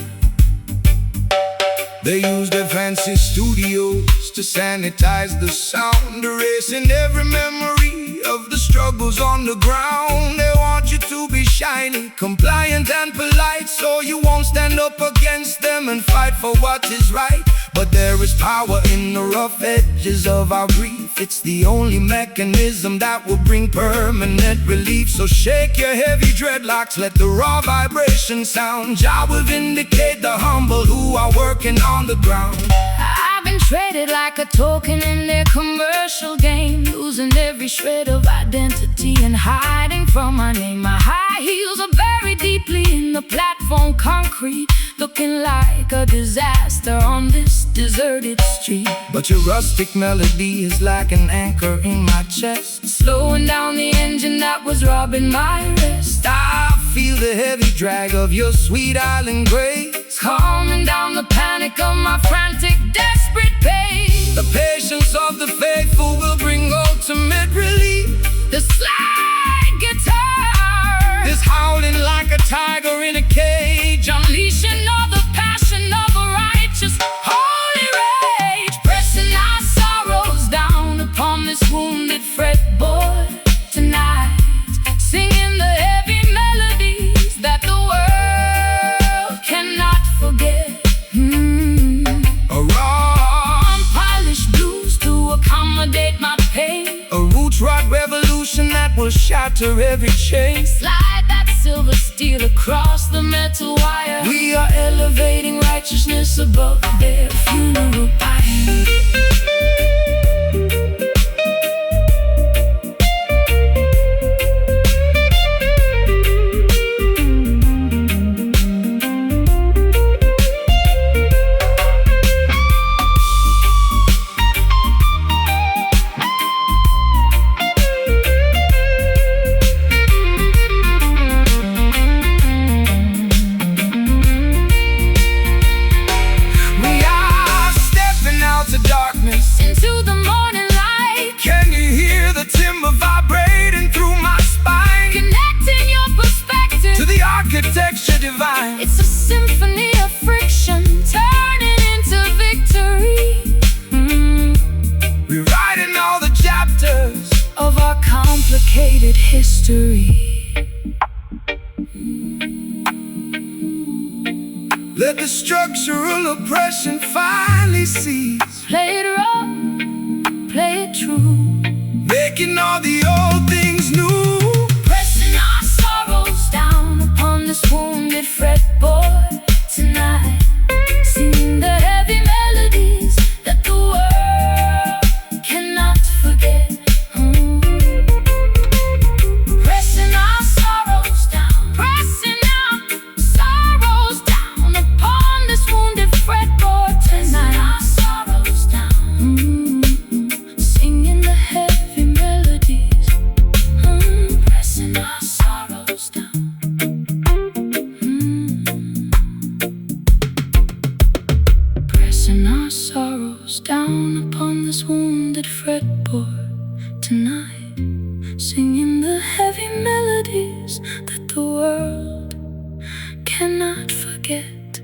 They use their fancy studios to sanitize the sound, erasing every memory of the struggles on the ground. They want you to be shiny, compliant and polite, so you won't stand up against them and fight for what is right. But there is power in the rough edges of our grief. It's the only mechanism that will bring permanent relief. So shake your heavy dreadlocks, let the raw vibration sound. Jah will vindicate the humble who are working on the ground. I've been traded like a token in their commercial game, losing every shred of identity and hiding from my name. My high heels are buried deeply in the platform concrete, looking like a disaster on this deserted street. But your rustic melody is like an anchor in my chest, slowing down the engine that was robbing my rest. I feel the heavy drag of your sweet island grace, calming down the panic of my frantic, desperate pace. The patience of the faithful will bring ultimate relief. The slide guitar is howling like a tiger in a cage, unleashing all the passion of a righteous, holy rage, pressing our sorrows down upon this wounded fretboard tonight, singing the heavy melodies that the world cannot forget. A raw shatter every chain. Slide that silver steel across the metal wire. We are elevating righteousness above Their funeral pyre. Into the morning light. Can you hear the timber vibrating through my spine? Connecting your perspective to the architecture divine. It's a symphony of friction, turning into victory. Rewriting all the chapters of our complicated history. Let the structural oppression finally cease. Play it raw, play it true, making all the old things new. Pressing our sorrows down upon this wounded fretboard tonight. Singing the heavy melodies that the world cannot forget. Pressing our sorrows down, pressing our sorrows down upon this wounded fretboard tonight. Down upon this wounded fretboard tonight, singing the heavy melodies that the world cannot forget.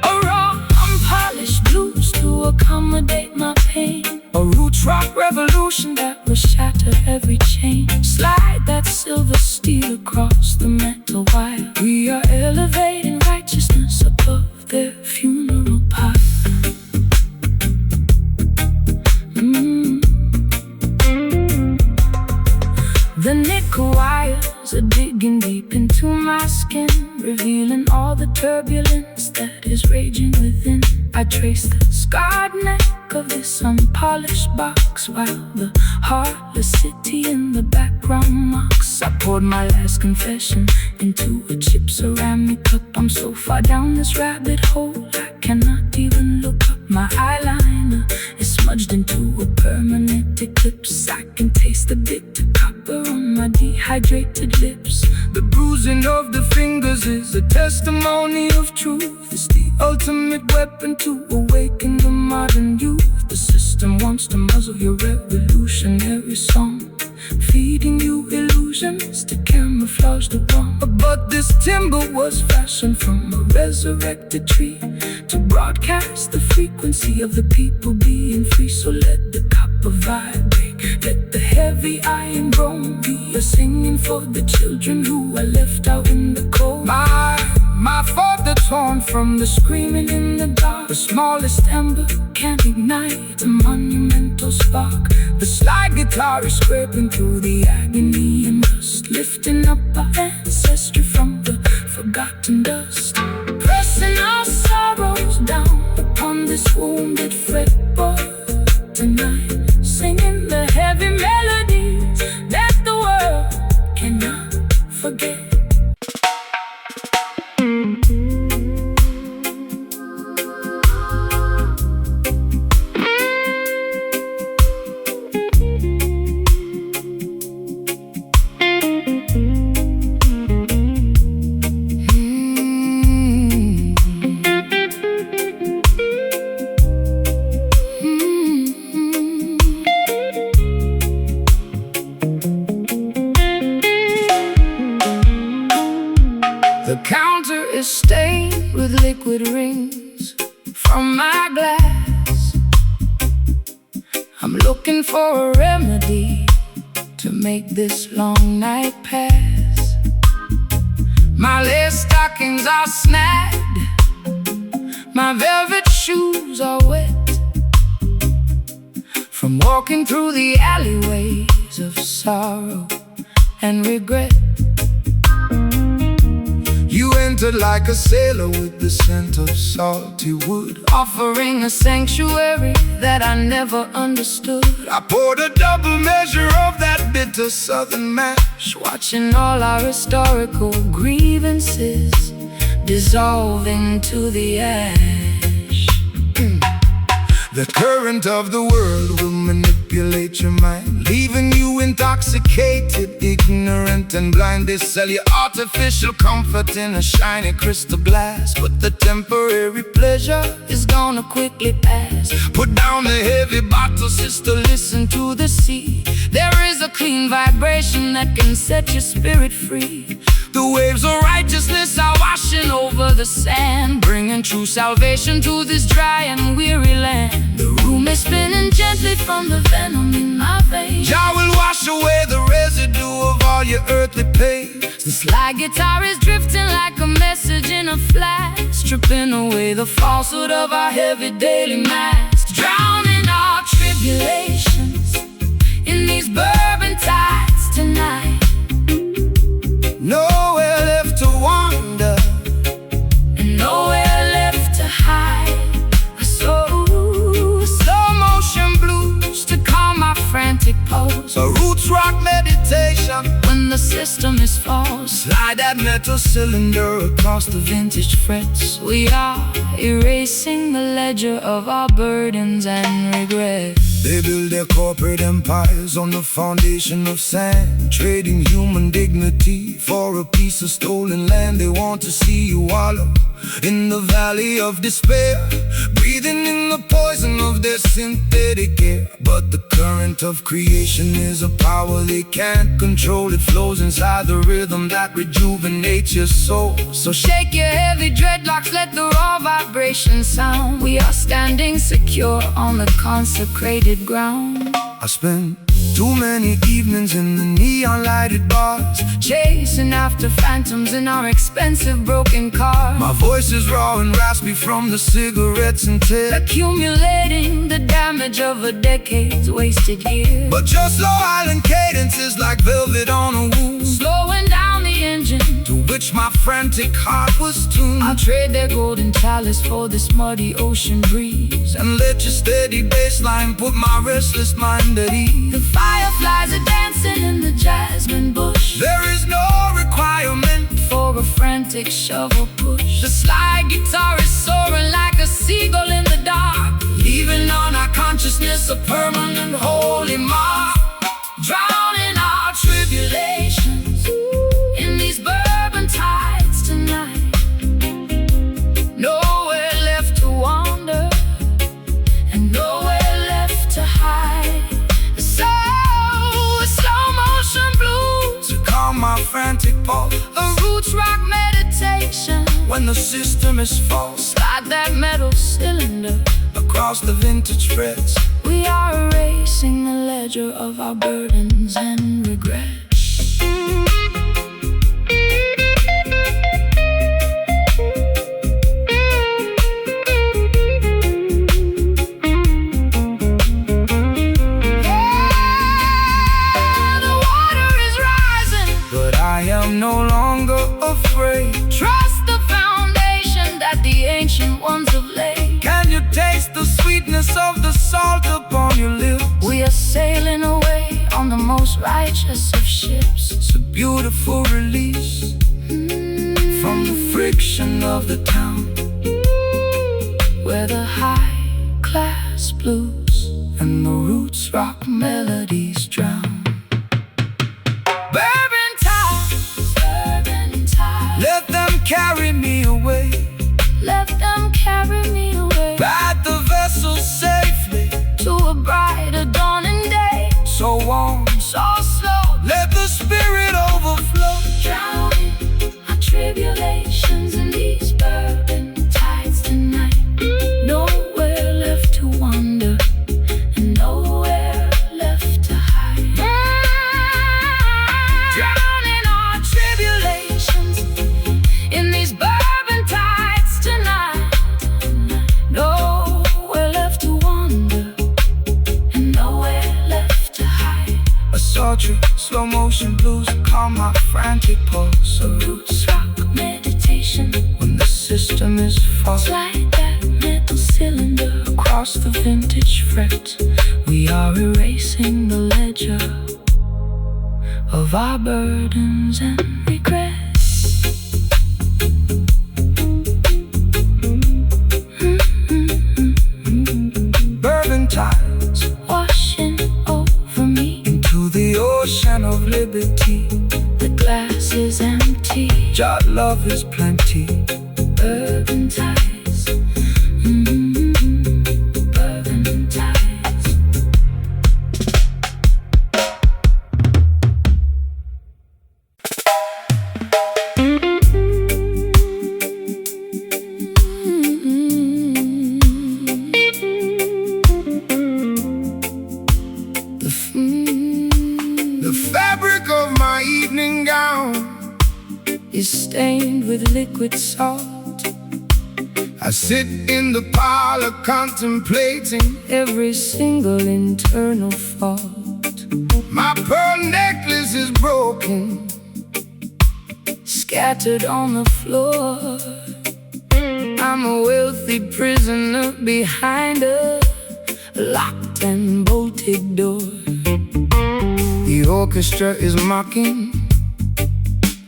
A raw, unpolished blues to accommodate my pain. A roots rock revolution that will shatter every chain. Slide that silver steel across the metal wire. We are elevating righteousness above their funeral pyre. The nickel wires are digging deep into my skin, revealing all the turbulence that is raging within. I trace the scarred neck of this unpolished box, while the heartless city in the background mocks. I poured my last confession into a chip ceramic cup. I'm so far down this rabbit hole, I cannot even look up. My eyeliner is smudged into a permanent eclipse. I can taste the bitter copper on my dehydrated lips. The bruising of the fingers is a testimony of truth. It's the ultimate weapon to awaken the modern youth. The system wants to muzzle your revolutionary song, feeding you illusions to camouflage the wrong. But this timber was fashioned from a resurrected tree to broadcast the frequency of the people being free. So let the copper vibrate, let the heavy iron drone be a singing for the children who are left out in the cold. My father torn from the screaming in the dark. The smallest ember can ignite a monumental spark. The slide guitar is scraping through the agony and rust, lifting up our ancestry from the forgotten dust. Pressing our sorrows down upon this wounded fretboard tonight, singing the heavy melodies that the world cannot forget. The counter is stained with liquid rings from my glass. I'm looking for a remedy to make this long night pass. My lace stockings are snagged, my velvet shoes are wet from walking through the alleyways waves of sorrow and regret. You entered like a sailor with the scent of salty wood, offering a sanctuary that I never understood. I poured a double measure of that bitter southern mash, Watching all our historical grievances dissolving to the ash. The current of the world will manipulate your mind, leaving you intoxicated, ignorant and blind. They sell you artificial comfort in a shiny crystal glass, But the temporary pleasure is gonna quickly pass. put down the heavy bottle, Sister, listen to the sea. There is a clean vibration that can set your spirit free. The waves of righteousness are washing over the sand, Bringing true salvation to this dry and weary land. The room is spinning gently from the venom in my veins. Jah will wash away the residue of all your earthly pain. The slide guitar is drifting like a message in a flash, stripping away the falsehood of our heavy daily masks, drowning our tribulations in these bourbon tides tonight. Nowhere left to wander, And nowhere left to hide. Slow motion blues to calm my frantic pulse. a roots rock meditation. When the system is false, Slide that metal cylinder across the vintage frets. we are erasing the ledger of our burdens and regrets. They build their corporate empires on the foundation of sand, trading human dignity for a piece of stolen land. They want to see you wallow in the valley of despair, breathing in the poison of their synthetic air. But the current of creation is a power they can't control. It flows inside the rhythm that rejuvenates your soul. So shake your heavy dreadlocks, let the raw vibration sound. We are standing secure on the consecrated ground. I spent too many evenings in the neon lighted bars, Chasing after phantoms in our expensive broken car. my voice is raw and raspy from the cigarettes and tears. Accumulating the damage of a decade's wasted years. But your slow island cadence is like velvet on a wound, Slowing down the engine, to which my frantic heart was tuned. I'll trade their golden chalice for this muddy ocean breeze. And let your steady bassline put my restless mind at ease. The fireflies are dancing in the jasmine bush, There is no requirement for a frantic shovel push. The slide guitar is soaring like a seagull in the dark, leaving on our consciousness a permanent holy mark, drowning our tribulations in these bourbon tides tonight. Nowhere left to wander, and nowhere left to hide. So, slow motion blues, to calm my frantic pulse. a roots rock meditation. When the system is false, Slide that metal cylinder, across the vintage frets. we are erasing the ledger of our burdens and regrets. The water is rising, But I am no longer afraid. trust the foundation that the ancient ones have laid. Can you taste the sweetness of the salt upon your lips? We are sailing away on the most righteous of ships. It's a beautiful release from the friction of the town, Where the high-class blues and the roots rock melodies drown. bourbon tide. Let them carry me away. Let them carry me away Guide the vessel safely. to a brighter dawning day. So warm, So slow, let the spirit overflow. drowning our tribulations in these bourbon tides tonight. Nowhere left to wander, poetry, slow motion blues calm my frantic pulse. A roots rock meditation When the system is false, slide that metal cylinder across the vintage frets, we are erasing the ledger of our burdens and regrets. Bourbon tides Washing over me, into the ocean of liberty. the glass is empty. Jah love is plenty. Bourbon ties, bourbon ties. The fabric of my evening gown Is stained with liquid salt. I sit in the parlor contemplating Every single internal fault my pearl necklace is broken, scattered on the floor. I'm a wealthy prisoner behind a locked and bolted door. the orchestra is mocking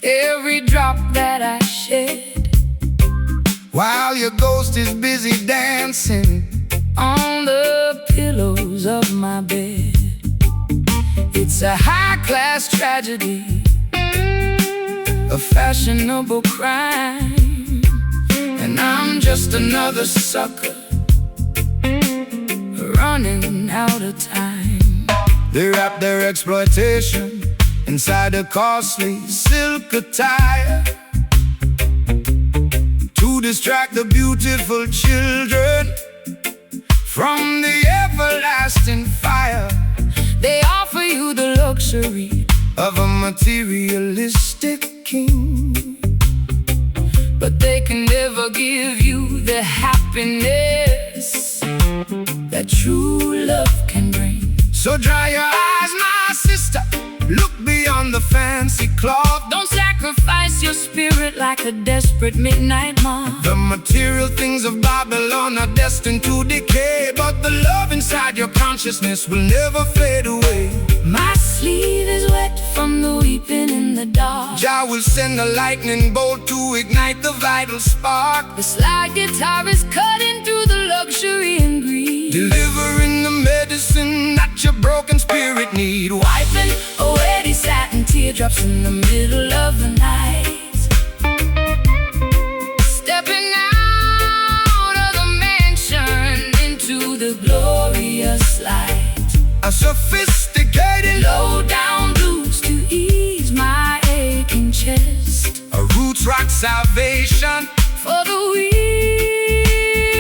Every drop that I shed while your ghost is busy dancing. on the pillows of my bed. It's a high-class tragedy, a fashionable crime, and I'm just another sucker running out of time. They wrap their exploitation inside a costly silk attire to distract the beautiful children from the everlasting fire They offer you the luxury of a materialistic king, but they can never give you the happiness that true love can bring. so dry your eyes, my sister, look beyond the fancy cloth. Don't sacrifice your spirit like a desperate midnight moth. The material things of Babylon are destined to decay, but the love inside your consciousness will never fade away. My sleeve is wet from the weeping in the dark. Jah will send a lightning bolt to ignite the vital spark, The slide guitar is cutting through the luxury and greed, delivering the medicine that your broken spirit need. wiping away these satin teardrops in the middle of the night. Stepping out of the mansion into the glorious light. A sophisticated Low down blues to ease my aching chest. a roots rock salvation For the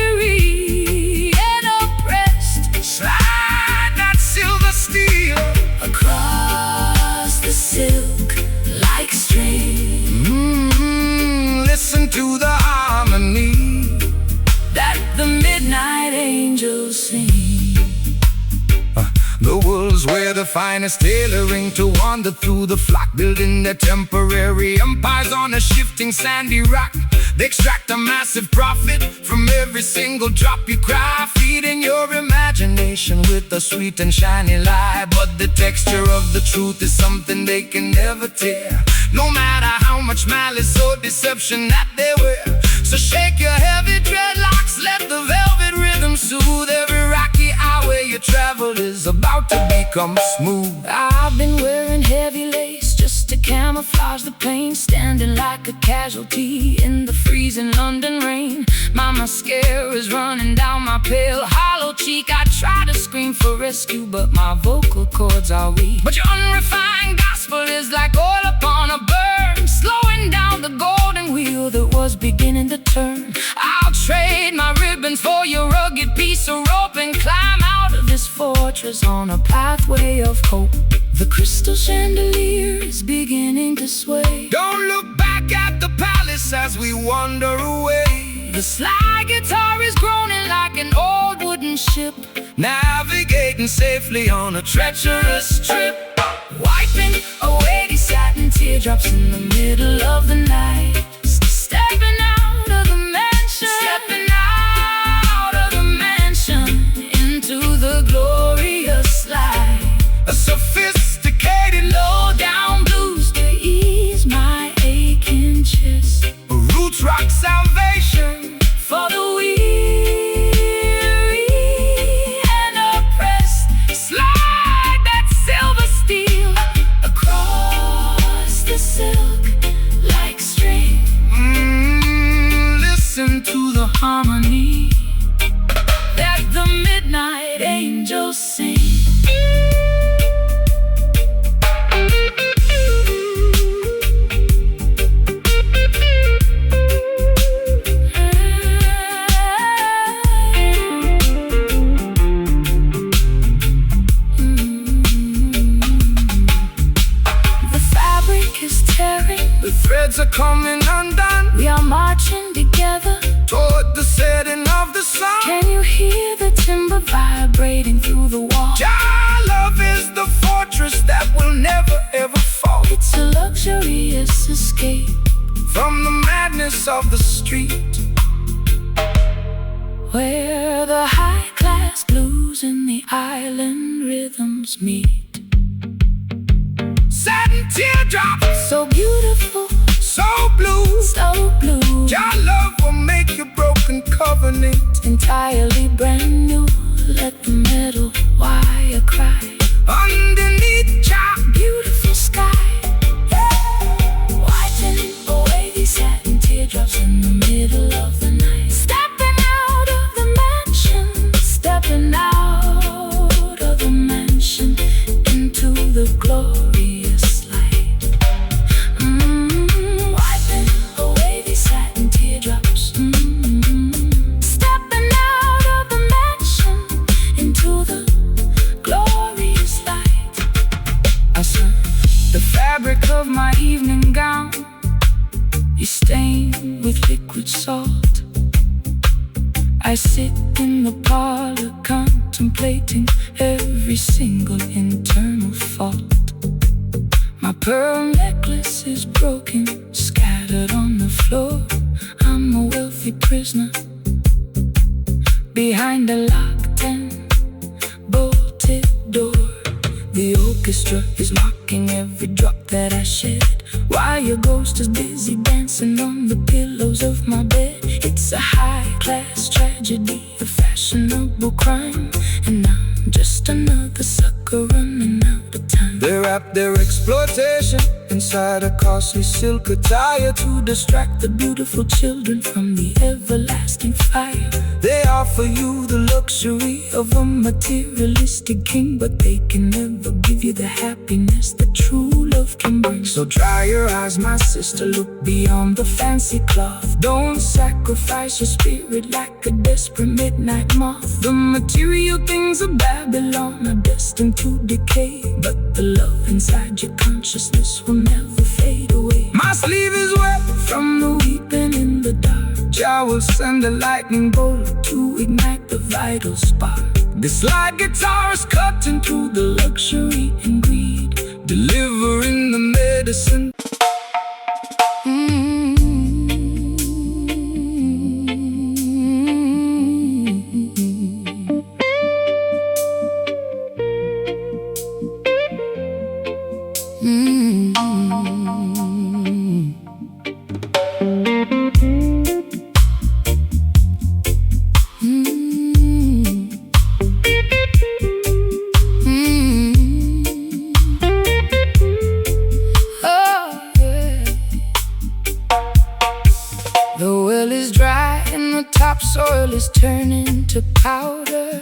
weary and oppressed, slide that silver steel across the silk like string. Listen to the harmony That the midnight angels sing. The world's where the finest tailoring to wander through the flock, building their temporary empires on a shifting sandy rock. They extract a massive profit from every single drop you cry, feeding your imagination with a sweet and shiny lie. But the texture of the truth is something they can never tear, no matter how much malice or deception that they wear. So shake your heavy dreadlocks, let the velvet rhythm soothe every rocky highway you travel is about to become smooth. I've been wearing heavy lace just to camouflage the pain, standing like a casualty in the freezing London rain. My mascara is running down my pale hollow cheek. I try to scream for rescue, but my vocal cords are weak. But your unrefined gospel is like oil upon a burn, slowing down the golden wheel that was beginning to turn. I'll trade my ribbons for your rugged piece of rope and climb out of this fortress on a pathway of hope. The crystal chandelier is beginning to sway. Don't look back at the palace as we wander away. The slide guitar is groaning like an old wooden ship, Navigating safely on a treacherous trip. white wiping away these satin teardrops in the middle of the night. Stepping out of the mansion, stepping out of the mansion into the glorious light. A sophisticated Low-down blues to ease my aching chest. roots rock salvation For the weary and oppressed, slide that silver steel across the silk like string. Listen to the Harmony that the midnight angels sing. The threads are coming undone. We are marching together Toward the setting of the sun. Can you hear the timber vibrating through the wall? Jah love is the fortress that will never ever fall. It's a luxurious escape From the madness of the street, where the high-class blues and the island rhythms meet. satin teardrops, So beautiful, so blue. so blue, Jah love will make your broken covenant entirely brand new. Let the metal wire cry underneath Jah. beautiful sky. Wiping away these satin teardrops in the middle of the night. Stepping out of the mansion, stepping out of the mansion into the glorious light. Wiping away these satin teardrops. Stepping out of the mansion into the glorious light. I saw the fabric of my evening gown You stain with liquid salt. I sit in the parlor contemplating every single internal fault. My pearl necklace is broken, scattered on the floor. I'm a wealthy prisoner behind a locked and bolted door. The orchestra is mocking every drop that I shed, while your ghost is busy dancing on the pillows of my bed. It's a high-class tragedy, a fashionable crime, and I'm just another sucker running out of time. They wrap their exploitation inside a costly silk attire To distract the beautiful children from the everlasting fire. They offer you the luxury Of a materialistic king, but they can never give you the happiness that true love can bring. So dry your eyes, my sister, Look beyond the fancy cloth. Don't sacrifice your spirit like a desperate midnight moth. The material things of Babylon are destined to decay, but the love inside your consciousness will never fade away. My sleeve is wet From the weeping in the dark, Jah will send a lightning bolt. to ignite the vital spark. This light guitar is cutting through the Luxury and greed, delivering the medicine. The well is dry and the topsoil is turning to powder.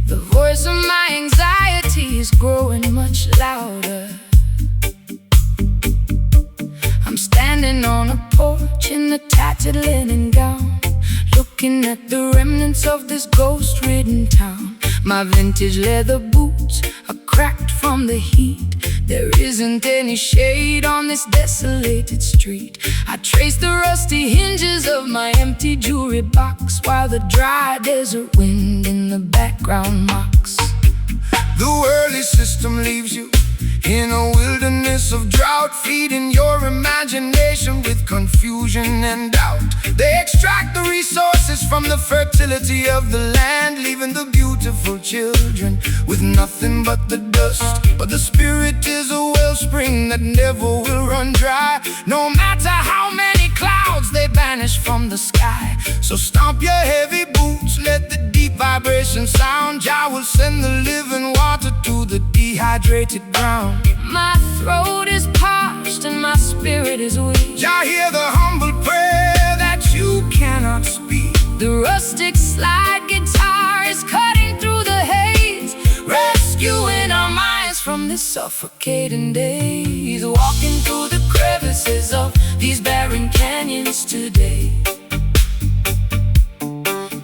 The voice of my anxiety is growing much louder. I'm standing on a porch in a tattered linen gown, looking at the remnants of this ghost-ridden town. My vintage leather boots are cracked from the heat. There isn't any shade on this desolated street. I trace the rusty hinges of my empty jewelry box, while the dry desert wind in the background mocks. The worldly system leaves you in a wilderness of drought, feeding your imagination with confusion and doubt. They extract the resources from the fertility of the land, leaving the beautiful children with nothing but the dust. But the spirit is a wellspring that never will run dry, no matter how many clouds they banish from the sky. So stomp your heavy boots, let the deep vibration sound. Jah will send the living water to the dehydrated ground. My throat is parched and my spirit is weak. Jah hear the humble prayer that you cannot speak. The rustic slide guitar is cutting through the haze, rescuing our minds from this suffocating days. Walking through the crevices of these barren canyons today,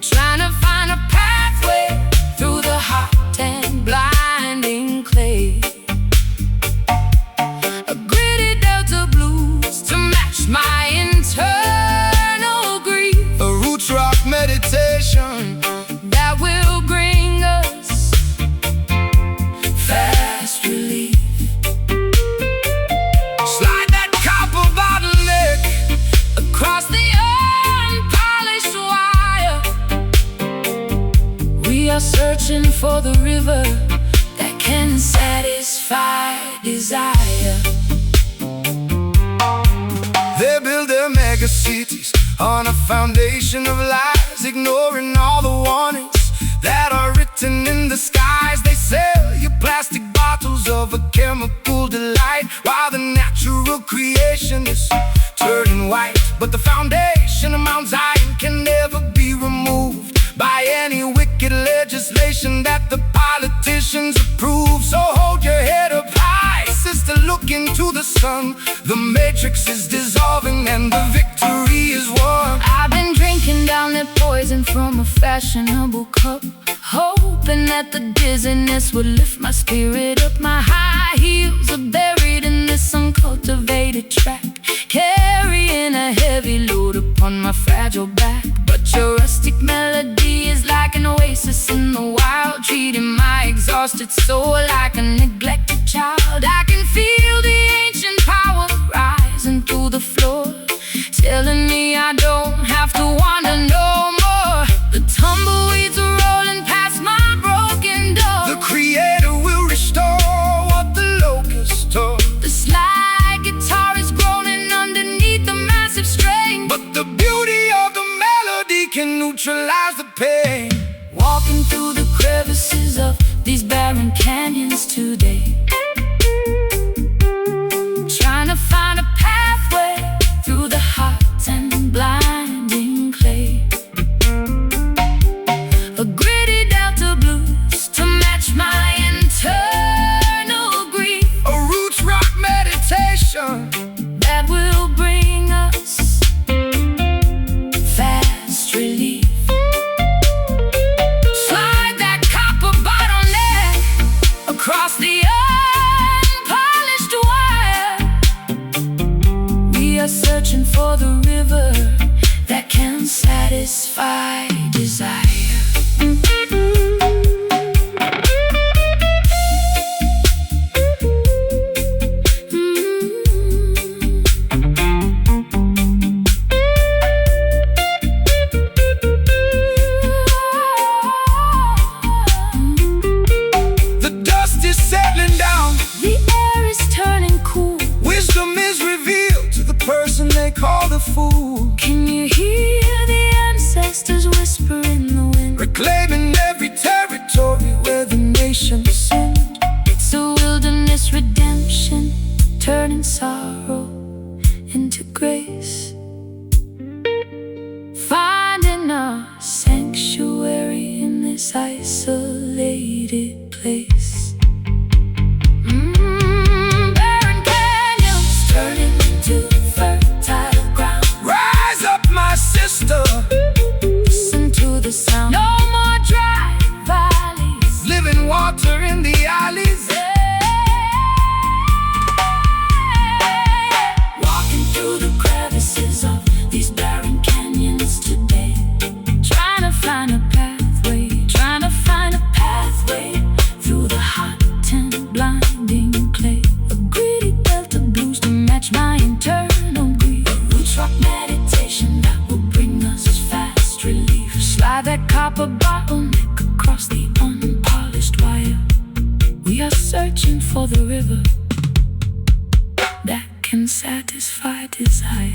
trying to find a pathway through the hot and blinding clay. A gritty Delta blues to match my internal grief. A roots rock meditation that will bring us fast relief. Slide that copper bottleneck Across the unpolished wire, we are searching for the river that can satisfy desire. They build their mega cities on a foundation of lies, ignoring all the warnings that are written in the skies. They sell you plastic bottles of a chemical delight, while the natural creation is turning white. But the foundation of Mount Zion can never be removed by any wicked legislation that the politicians approve. So hold your head up high, sister, look into the sun. The matrix is dissolving and the victory is won. I've been drinking down that poison from a fashionable cup, hoping that the dizziness would lift my spirit up. My high heels are buried in this uncultivated track, carrying a heavy load upon my fragile back. But your rustic melody is like an oasis in the wild, treating my exhausted soul like a neglected child. I can feel the ancient power rising through the floor, telling me I don't have to wander no more. The tumbleweeds are rolling past my broken door. The Creator will restore what the locusts tore. The slide guitar is groaning underneath the massive strain, But the beauty of the melody can neutralize the pain. walking through the crevices of these barren canyons today, trying to find a pathway through the hot and blinding clay. A gritty Delta blues to match my internal grief. A roots rock meditation That will bring us fast relief. Slide that copper bottleneck across the unpolished wire. We are searching for the river that can satisfy desire. The dust is settling down, The air is turning cool. wisdom is revealed to the person they call the fool. Can you hear the ancestors whisper in the wind? Reclaiming every territory where the nation sinned. It's a wilderness redemption, turning sorrow into grace, finding our sanctuary in this isolated place. Barren canyons turning into fertile ground. Rise up, my sister, Listen to the sound. No more dry valleys. living water in the alleys. Walking through the crevices of these barren canyons today, trying to find a pathway, trying to find a pathway by that copper bottleneck across the unpolished wire. We are searching for the river that can satisfy desire.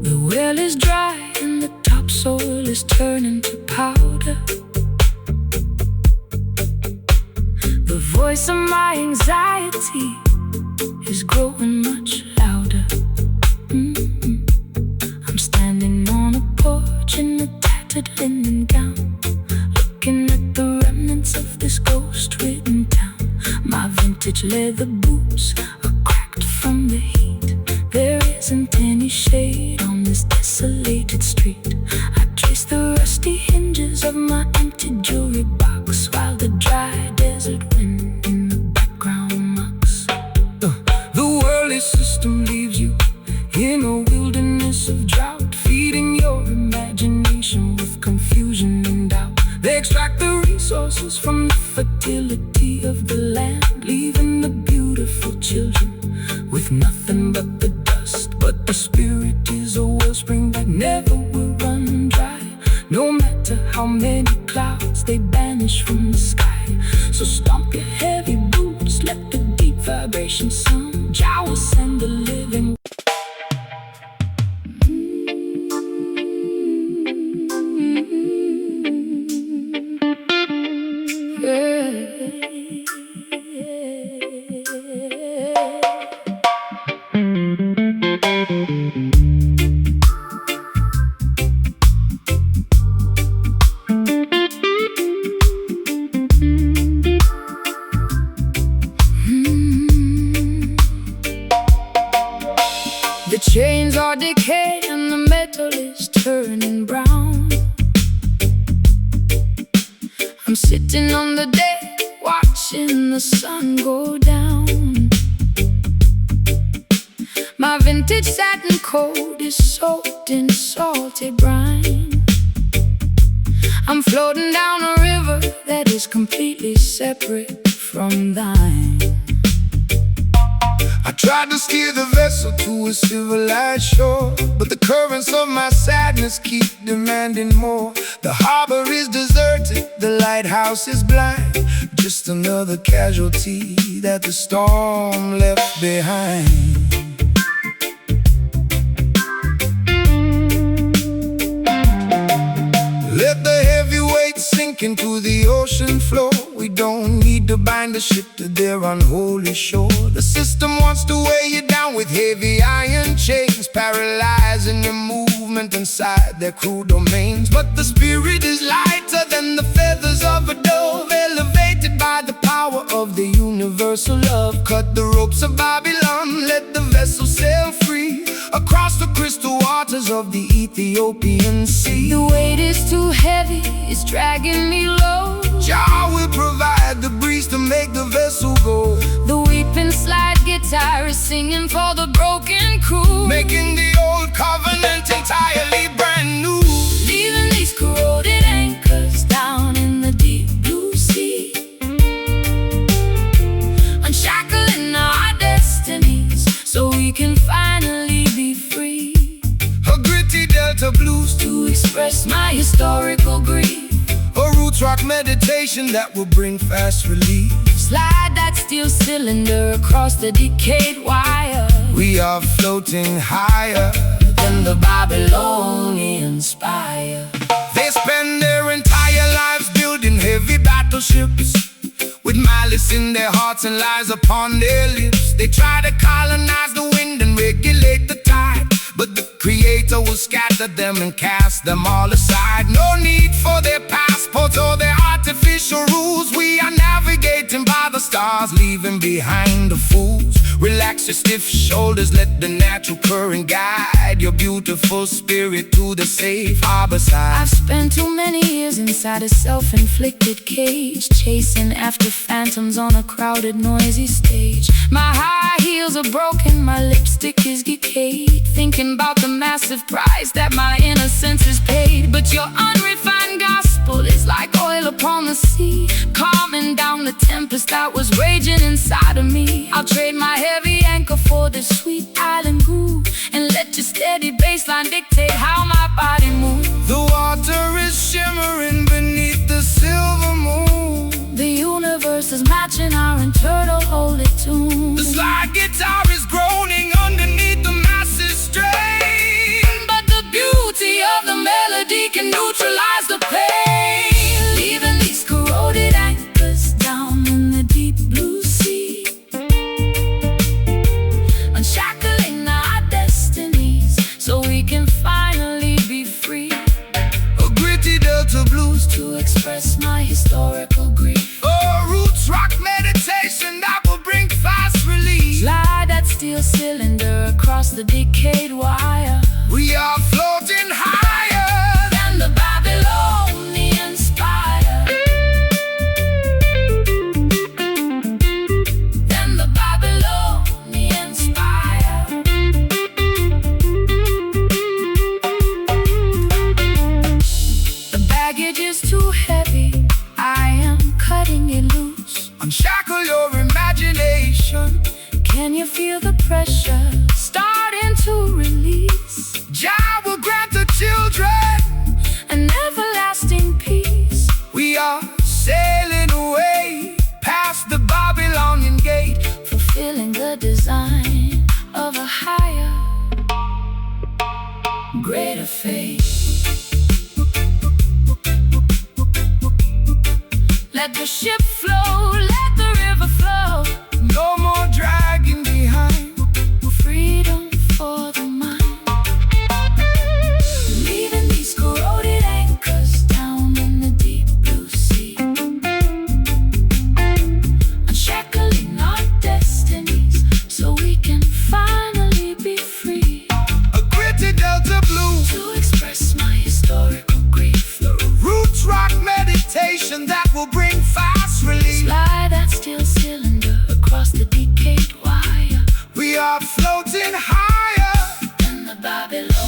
The well is dry and the topsoil is turning to powder. The voice of my anxiety is growing much louder. I'm standing on a porch in a tattered linen gown, looking at the remnants of this ghost-ridden town. My vintage leather boots are cracked from the heat. There isn't any shade on this desolated street. I trace the rusty hinges of my empty jewelry box, while the dry desert wind in the background mocks. The worldly system leaves you in a wilderness of drought, feeding your imagination with confusion and doubt. They extract the resources from the fertility of the land, leaving the beautiful children with nothing but the dust. But the spirit is a wellspring that never will run dry, no matter how many clouds they banish from the sky. So stomp your heavy boots, let the deep vibration sound. Jah will send the living. The chains are decayed and the metal is turning brown. I'm sitting on the deck, watching the sun go down. My vintage satin coat is soaked in salty brine. I'm floating down a river that is completely separate from thine. I tried to steer the vessel to a civilized shore, but the currents of my sadness keep demanding more. The harbor is deserted, the lighthouse is blind, just another casualty that the storm left behind. Let the heavy weight sink into the ocean floor. We don't need to bind the ship to their unholy shore. The system wants to weigh you down with heavy iron chains, paralyzing your movement inside their cruel domains. But the spirit is lighter than the feathers of a dove, elevated by the power of the universal love. Cut the ropes of Babylon, let the vessel sail free across the crystal waters of the Ethiopian sea. The weight is too heavy, it's dragging me low. Jah will provide the breeze to make the vessel go. The weeping slide guitar is singing for the broken crew, making the old covenant entirely brand new. Leaving these corroded anchors down in the deep blue sea, unshackling our destinies so we can finally be free. A gritty delta blues to express my historical grief, a roots rock meditation that will bring fast relief. Slide that steel cylinder across the decayed wire. We are floating higher than the Babylonian spire. They spend their entire lives building heavy battleships, with malice in their hearts and lies upon their lips. They try to colonize the wind and regulate the tide, but the Creator will scatter them and cast them all aside. No need for their passports or their artificial rules. We are navigating by the stars, leaving behind the fools. Relax your stiff shoulders, let the natural current guide your beautiful spirit to the safe harbor side. I've spent too many years inside a self-inflicted cage, chasing after phantoms on a crowded, noisy stage. My high heels are broken, my lipstick is decayed, thinking about the massive price that my innocence is paid. But your unrefined gospel is like oil upon the sea, calming down the tempest that was raging inside of me. I'll trade my heavy anchor for this sweet island groove, and let your steady bassline dictate how my body moves. The water is shimmering beneath the silver moon. The universe is matching our internal holy tune. The slide guitar is groaning underneath the massive strain, but the beauty of the melody can neutralize the pain, leaving these corroded anchors down in the deep blue sea, unshackling our destinies so we can finally be free. a gritty Delta blues, To express my historical grief, a roots rock meditation that will bring fast relief. slide that steel cylinder across the decayed wire. We are floating higher Than the Babylonian spire, than the Babylonian spire. The baggage is too heavy, I am cutting it loose. Unshackle your imagination. Can you feel the pressure starting to release? Jah will grant the children. An everlasting peace. We are sailing away past the Babylonian gate, Fulfilling the design of a higher, greater fate. Let the ship flow, let the river flow. no more dragging behind. Freedom for the mind, leaving these corroded anchors down in the deep blue sea, unshackling our destinies so we can finally be free. A gritty Delta blues, To express my historical grief, the roots rock meditation that will bring fast relief. slide that steel cylinder across the decayed wire. We are floating higher Than the Babylon